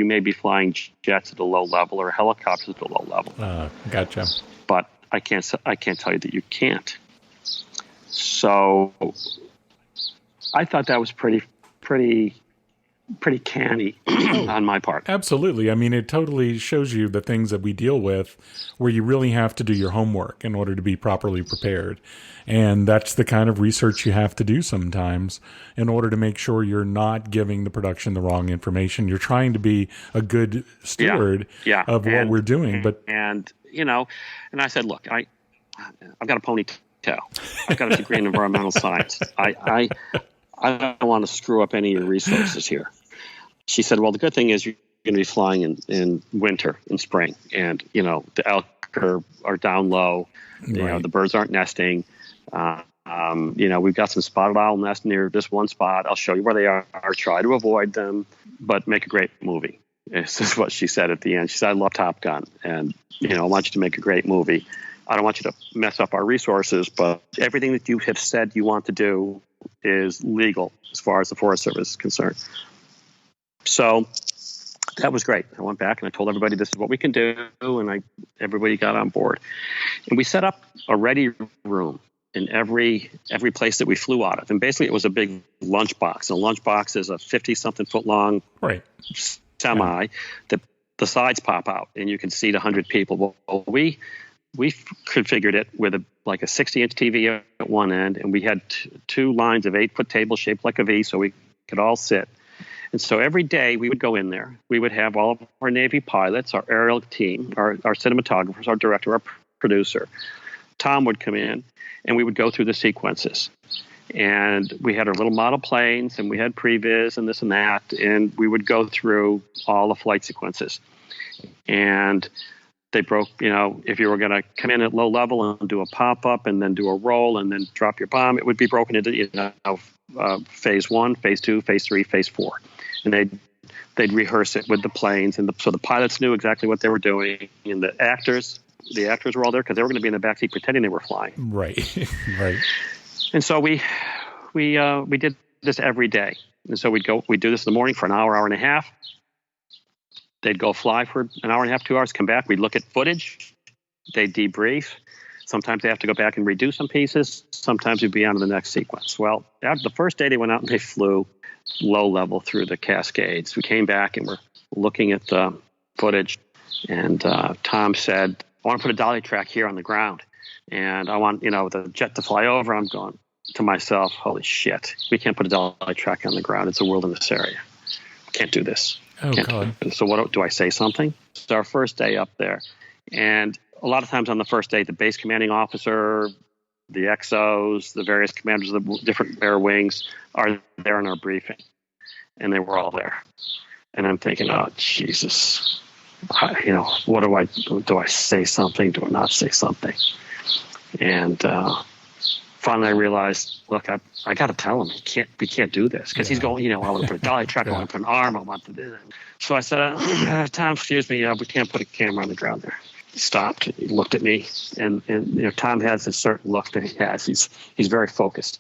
A: may be flying jets at a low level or helicopters at a low level.
B: Gotcha.
A: But I can't tell you that you can't. So I thought that was pretty canny on my part.
B: Absolutely. I mean, it totally shows you the things that we deal with where you really have to do your homework in order to be properly prepared. And that's the kind of research you have to do sometimes in order to make sure you're not giving the production the wrong information. You're trying to be a good steward of what we're doing.
A: And I said, look, I've got a ponytail. I've got a degree in environmental science. I don't want to screw up any of your resources here. She said, well, the good thing is you're going to be flying in winter, in spring. And, the elk are down low.
B: Right.
A: The birds aren't nesting. We've got some spotted owl nests near this one spot. I'll show you where they are. Try to avoid them, but make a great movie. This is what she said at the end. She said, I love Top Gun. And, I want you to make a great movie. I don't want you to mess up our resources, but everything that you have said you want to do is legal as far as the Forest Service is concerned. So that was great. I went back and I told everybody this is what we can do, and everybody got on board. And we set up a ready room in every place that we flew out of. And basically it was a big lunchbox. And a lunchbox is a 50-something foot long semi that the sides pop out and you can seat 100 people. Well, we configured it with a 60-inch TV at one end, and we had two lines of 8-foot tables shaped like a V so we could all sit. And so every day we would go in there. We would have all of our Navy pilots, our aerial team, our cinematographers, our director, our producer. Tom would come in, and we would go through the sequences. And we had our little model planes, and we had previs and this and that, and we would go through all the flight sequences. And they broke, if you were going to come in at low level and do a pop-up and then do a roll and then drop your bomb, it would be broken into, phase 1, phase 2, phase 3, phase 4. And they'd rehearse it with the planes. And so the pilots knew exactly what they were doing. And the actors were all there because they were going to be in the backseat pretending they were flying.
B: Right, right. And
A: so we did this every day. And so we'd do this in the morning for an hour and a half. They'd go fly for an hour and a half, 2 hours, come back. We'd look at footage. They'd debrief. Sometimes they have to go back and redo some pieces. Sometimes we'd be on to the next sequence. Well, after the first day they went out and they flew low level through the Cascades. We came back and we're looking at the footage. And Tom said, I want to put a dolly track here on the ground. And I want, the jet to fly over. I'm going to myself, holy shit, we can't put a dolly track on the ground. It's a wilderness area. Can't do this.
B: Oh, God.
A: So what do I say something? It's our first day up there. And a lot of times on the first day, the base commanding officer, the XOs, the various commanders of the different air wings are there in our briefing. And they were all there. And I'm thinking, oh, Jesus, what do I say something? Do I not say something? And finally I realized, look, I got to tell him we can't do this, because he's going, I want to put a dolly track, I want to put an arm, I want to do that. So I said, Tom, excuse me, we can't put a camera on the ground there. He stopped. He looked at me, and Tom has a certain look that he has. He's very focused.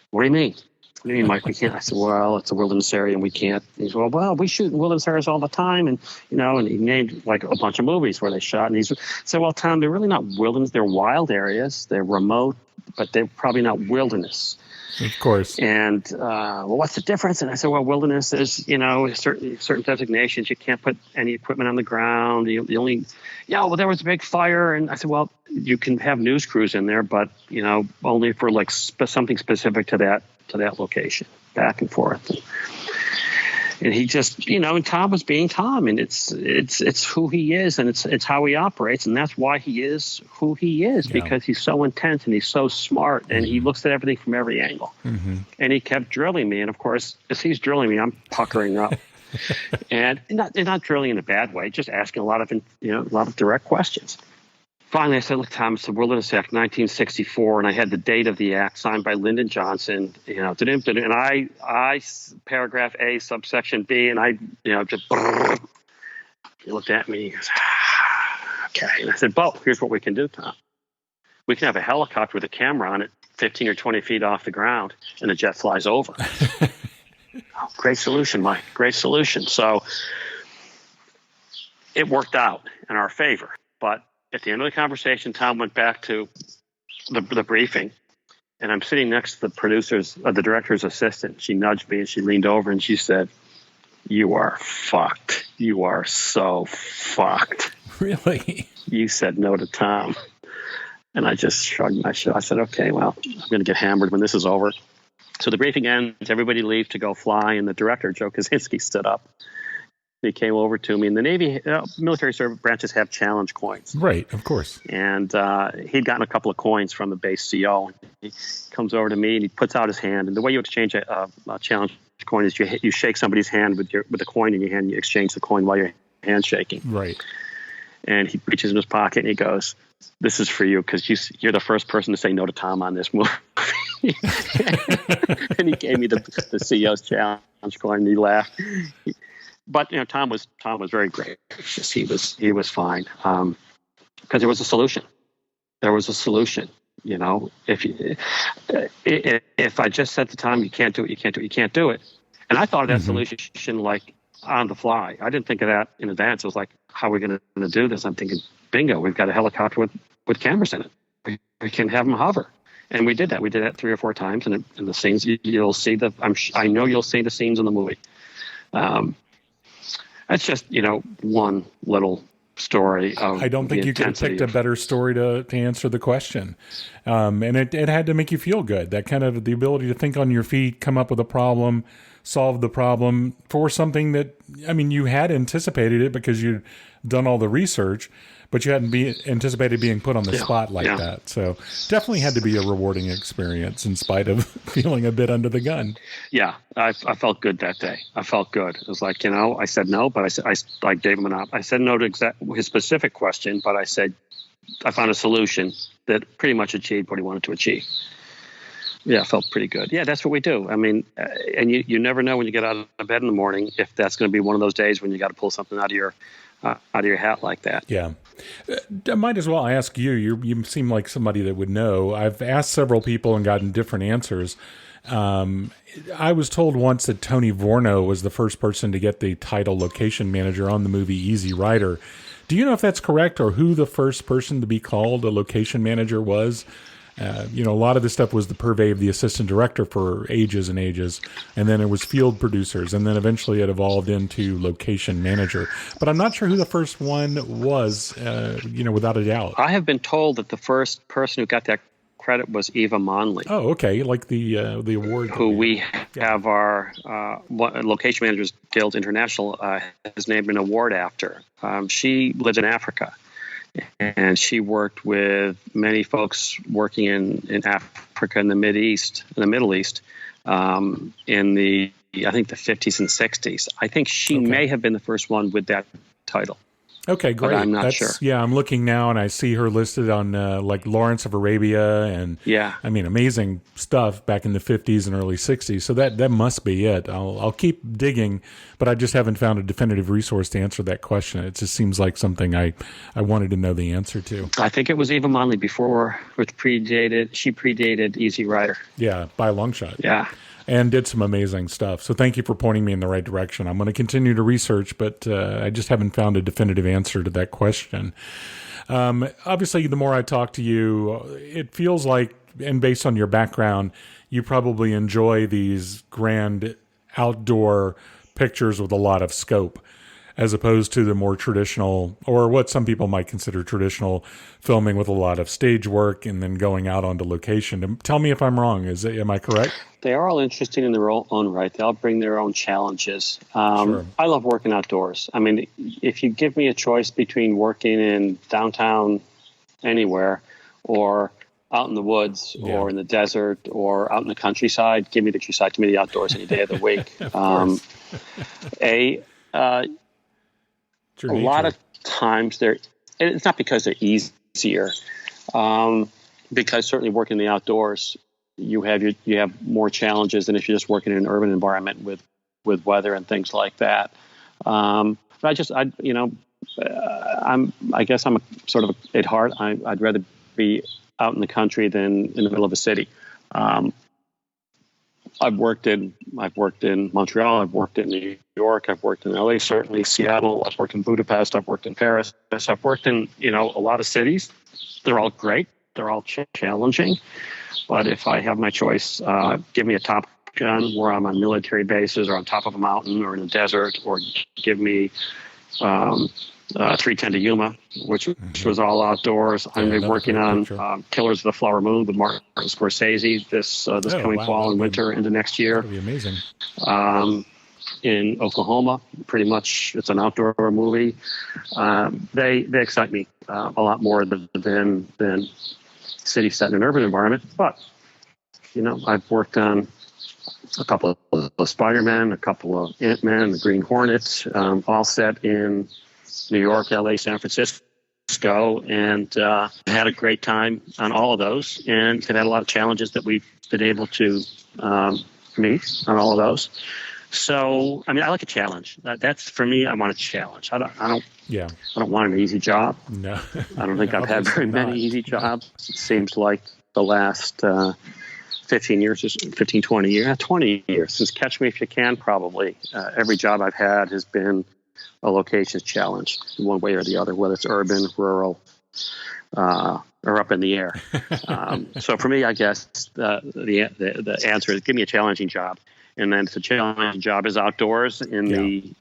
A: What do you mean? What do you mean, Mike? We can't. I said, well, it's a wilderness area and we can't. He said, well, we shoot in wilderness areas all the time. And, and he named like a bunch of movies where they shot. And he said, well, Tom, they're really not wilderness. They're wild areas. They're remote, but they're probably not wilderness.
B: Of course.
A: And, well, what's the difference? And I said, well, wilderness is, certain designations. You can't put any equipment on the ground. The only, well, there was a big fire. And I said, well, you can have news crews in there, but, only for like something specific to that location, back and forth. And he just, and Tom was being Tom, and it's who he is, and it's how he operates, and that's why he is who he is, because he's so intense and he's so smart, and he looks at everything from every angle. Mm-hmm. And he kept drilling me, and of course, as he's drilling me, I'm puckering up, and not drilling in a bad way, just asking a lot of direct questions. Finally, I said, look, Tom, it's the Wilderness Act, 1964, and I had the date of the act signed by Lyndon Johnson, and I paragraph A, subsection B, and I, just, he looked at me, he goes, okay. And I said, Bo, here's what we can do, Tom. We can have a helicopter with a camera on it 15 or 20 feet off the ground, and the jet flies over. Great solution, Mike, great solution. So it worked out in our favor, but at the end of the conversation, Tom went back to the briefing, and I'm sitting next to the director's assistant. She nudged me, and she leaned over, and she said, "You are fucked. You are so fucked."
B: Really?
A: You said no to Tom. And I just shrugged my shoulders. I said, okay, well, I'm going to get hammered when this is over. So the briefing ends. Everybody leaves to go fly, and the director, Joe Kaczynski, stood up. He came over to me, and the Navy military service branches have challenge coins.
B: Right, of course.
A: And he'd gotten a couple of coins from the base CO. He comes over to me, and he puts out his hand. And the way you exchange a challenge coin is you shake somebody's hand with a coin in your hand, and you exchange the coin while you're handshaking.
B: Right.
A: And he reaches in his pocket, and he goes, "This is for you, because you're the first person to say no to Tom on this movie." And he gave me the CO's challenge coin, and he laughed. But Tom was very gracious. He was fine, because there was a solution. There was a solution. If I just said to Tom, "You can't do it. You can't do it. You can't do it," and I thought of that solution like on the fly. I didn't think of that in advance. It was like, how are we going to do this? I'm thinking, bingo, we've got a helicopter with cameras in it. We can have them hover. And we did that. We did that 3 or 4 times. And in the scenes, you'll see I know you'll see the scenes in the movie. That's just, one little story of
B: I don't think you could have picked a better story to answer the question. And it had to make you feel good. That kind of the ability to think on your feet, come up with a problem, solve the problem for something that, you had anticipated it because you'd done all the research, but you hadn't anticipated being put on the spot like that. So definitely had to be a rewarding experience in spite of feeling a bit under the gun. Yeah, I felt good that day. I felt good. It was like, I said no, but I gave him an op. I said no to his specific question, but I said I found a solution that pretty much achieved what he wanted to achieve. Yeah, I felt pretty good. Yeah, that's what we do. And you never know when you get out of bed in the morning if that's going to be one of those days when you got to pull something out of your hat like that. Yeah. I might as well ask you. You seem like somebody that would know. I've asked several people and gotten different answers. I was told once that Tony Vorno was the first person to get the title location manager on the movie Easy Rider. Do you know if that's correct, or who the first person to be called a location manager was? A lot of this stuff was the purvey of the assistant director for ages and ages, and then it was field producers, and then eventually it evolved into location manager. But I'm not sure who the first one was, without a doubt.
A: I have been told that the first person who got that credit was Eva Monley.
B: Oh, okay, like the award.
A: Who we have our Location Managers Guild International has named an award after. She lived in Africa. And she worked with many folks working in Africa and the Middle East, in the 50s and 60s. I think she may have been the first one with that title.
B: Okay,
A: but
B: great.
A: I'm not sure.
B: Yeah, I'm looking now and I see her listed on like Lawrence of Arabia and
A: Yeah.
B: I mean amazing stuff back in the 50s and early 60s. So that must be it. I'll keep digging, but I just haven't found a definitive resource to answer that question. It just seems like something I wanted to know the answer to.
A: I think it was Eva Monley before, which she predated Easy Rider.
B: Yeah, by a long shot.
A: Yeah.
B: And did some amazing stuff. So thank you for pointing me in the right direction. I'm going to continue to research, but I just haven't found a definitive answer to that question. Obviously, the more I talk to you, it feels like, and based on your background, you probably enjoy these grand outdoor pictures with a lot of scope, as opposed to the more traditional, or what some people might consider traditional filming with a lot of stage work and then going out onto location. Tell me if I'm wrong. Am I correct?
A: They are all interesting in their own right. They all bring their own challenges.
B: Sure.
A: I love working outdoors. I mean, if you give me a choice between working in downtown anywhere or out in the woods or in the desert or out in the countryside, give me the countryside. Give me the outdoors any day of the week. A lot of times it's not because they're easier, because certainly working in the outdoors, you have more challenges than if you're just working in an urban environment with weather and things like that. But I guess I'm at heart, I'd rather be out in the country than in the middle of a city. I've worked in Montreal, I've worked in New York, I've worked in LA, certainly Seattle, I've worked in Budapest, I've worked in Paris, I've worked in, a lot of cities. They're all great. They're all challenging. But if I have my choice, give me a Top Gun where I'm on military bases or on top of a mountain or in a desert, or give me 310 to Yuma, which was all outdoors. I'm working on Killers of the Flower Moon with Martin Scorsese this coming fall and winter into next year.
B: That'd be amazing.
A: In Oklahoma, pretty much it's an outdoor movie. They excite me a lot more than city set in an urban environment. But I've worked on a couple of Spider-Man, a couple of Ant-Man, the Green Hornets, all set in New York, LA, San Francisco, and had a great time on all of those, and have had a lot of challenges that we've been able to meet on all of those. So, I mean, I like a challenge. That's for me. I want a challenge. I don't want an easy job.
B: No,
A: I don't think I've had very many easy jobs. It seems like the last 20 years since Catch Me If You Can. Probably every job I've had has been a location challenge in one way or the other, whether it's urban, rural, or up in the air. So for me, I guess the answer is give me a challenging job. And then if the challenging job is outdoors in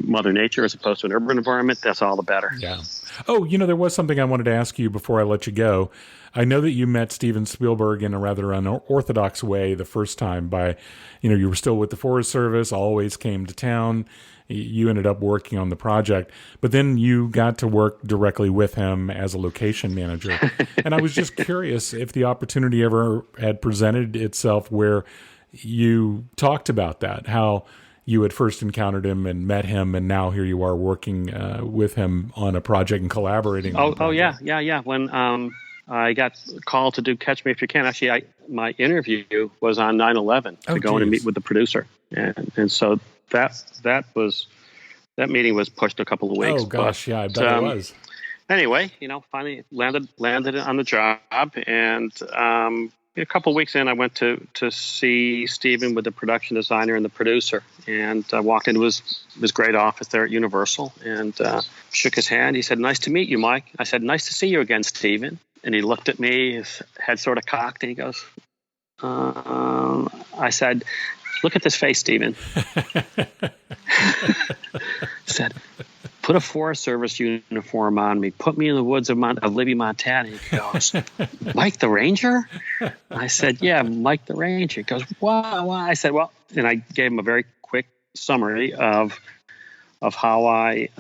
A: Mother Nature as opposed to an urban environment, that's all the better.
B: Yeah. Oh, there was something I wanted to ask you before I let you go. I know that you met Steven Spielberg in a rather unorthodox way the first time by, you were still with the Forest Service, always came to town. You ended up working on the project, but then you got to work directly with him as a location manager. And I was just curious if the opportunity ever had presented itself where you talked about that, how you had first encountered him and met him, and now here you are working with him on a project and collaborating.
A: Yeah. When I got called to do Catch Me If You Can, actually, my interview was on 9/11 to go in and meet with the producer, and so that meeting was pushed a couple of weeks.
B: Oh gosh, I bet it was.
A: Anyway, finally landed on the job, and a couple of weeks in, I went to see Steven with the production designer and the producer, and I walked into his great office there at Universal and shook his hand. He said, "Nice to meet you, Mike." I said, "Nice to see you again, Steven." And he looked at me, his head sort of cocked, and he goes, I said, "Look at this face, Steven." Said, "Put a Forest Service uniform on me. Put me in the woods of Libby, Montana." He goes, "Mike the Ranger?" I said, "Yeah, Mike the Ranger." He goes, "Wow." I said, "Well," and I gave him a very quick summary of how I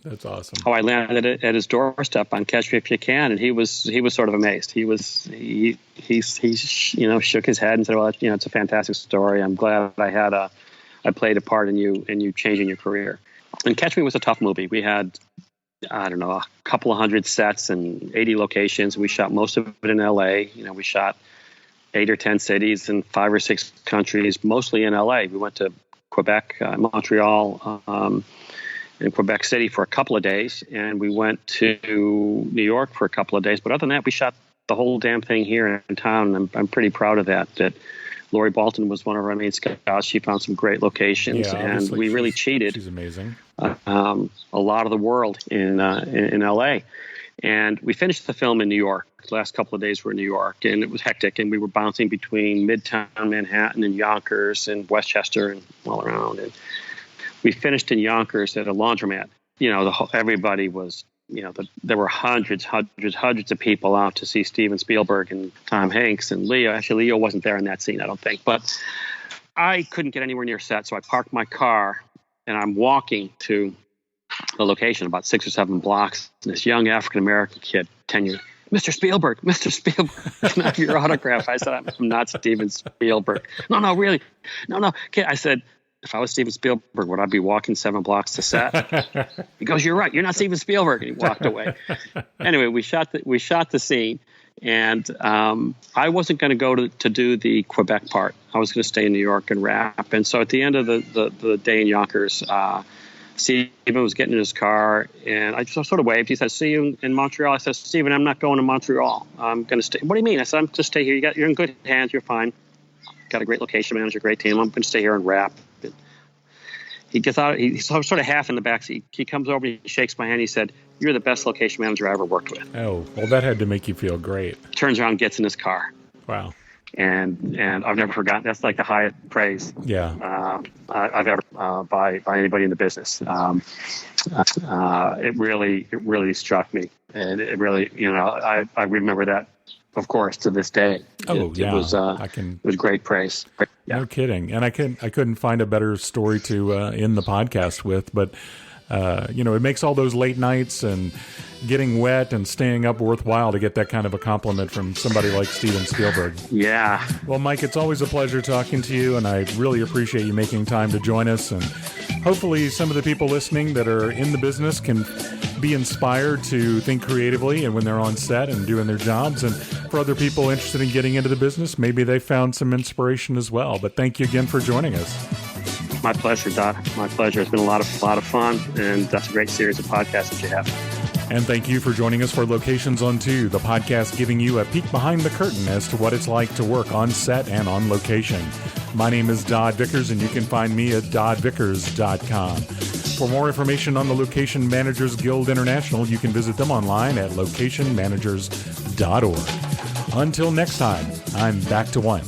B: that's awesome.
A: How I landed it at his doorstep on Catch Me If You Can, and he was sort of amazed. He shook his head and said, "Well, it's a fantastic story. I'm glad I played a part in you changing your career." And Catch Me was a tough movie. We had I don't know, a couple of hundred sets and 80 locations. We shot most of it in LA. We shot 8 or 10 cities in 5 or 6 countries, mostly in LA. We went to Quebec, Montreal, and Quebec City for a couple of days, and we went to New York for a couple of days. But other than that, we shot the whole damn thing here in town. And I'm pretty proud of that. That Lori Bolton was one of our main scouts. She found some great locations, and we really cheated.
B: She's amazing.
A: A lot of the world in LA, and we finished the film in New York. The last couple of days were in New York, and it was hectic. And we were bouncing between Midtown Manhattan and Yonkers and Westchester and all around. And we finished in Yonkers at a laundromat. Everybody was. There were hundreds of people out to see Steven Spielberg and Tom Hanks and Leo. Actually, Leo wasn't there in that scene, I don't think. But I couldn't get anywhere near set, so I parked my can and I'm walking to the location about 6 or 7 blocks. And this young African-American kid, 10 years, Mr. Spielberg, can I have your autograph? I said, I'm not Steven Spielberg. No, really. No. Kid, I said, if I was Steven Spielberg, would I be walking 7 blocks to set? He goes, you're right. You're not Steven Spielberg. And he walked away. Anyway, we shot the scene, and I wasn't going to go to do the Quebec part. I was going to stay in New York and wrap. And so at the end of the day in Yonkers, Steven was getting in his car, and I just sort of waved. He said, see you in Montreal. I said, Steven, I'm not going to Montreal. I'm going to stay. What do you mean? I said, I'm just stay here. You're in good hands. You're fine. Got a great location manager, great team. I'm going to stay here and wrap. He gets out. He's sort of half in the backseat. He comes over, he shakes my hand. He said, "You're the best location manager I ever worked with."
B: Oh, well, that had to make you feel great.
A: Turns around, gets in his car.
B: Wow.
A: And I've never forgotten. That's like the highest praise.
B: Yeah.
A: I've ever by anybody in the business. It really struck me, and it really, I remember that, of course, to this day.
B: Oh, yeah.
A: It was great praise. Yeah.
B: No kidding. And I couldn't find a better story to end the podcast with, but it makes all those late nights and getting wet and staying up worthwhile to get that kind of a compliment from somebody like Steven Spielberg.
A: Yeah.
B: Well, Mike, it's always a pleasure talking to you, and I really appreciate you making time to join us. And hopefully some of the people listening that are in the business can be inspired to think creatively and when they're on set and doing their jobs. And for other people interested in getting into the business, maybe they found some inspiration as well. But thank you again for joining us.
A: My pleasure, Dot. My pleasure. It's been a lot of fun, and that's a great series of podcasts that you have.
B: And thank you for joining us for Locations on 2, the podcast giving you a peek behind the curtain as to what it's like to work on set and on location. My name is Dodd Vickers, and you can find me at doddvickers.com. For more information on the Location Managers Guild International, you can visit them online at locationmanagers.org. Until next time, I'm back to one.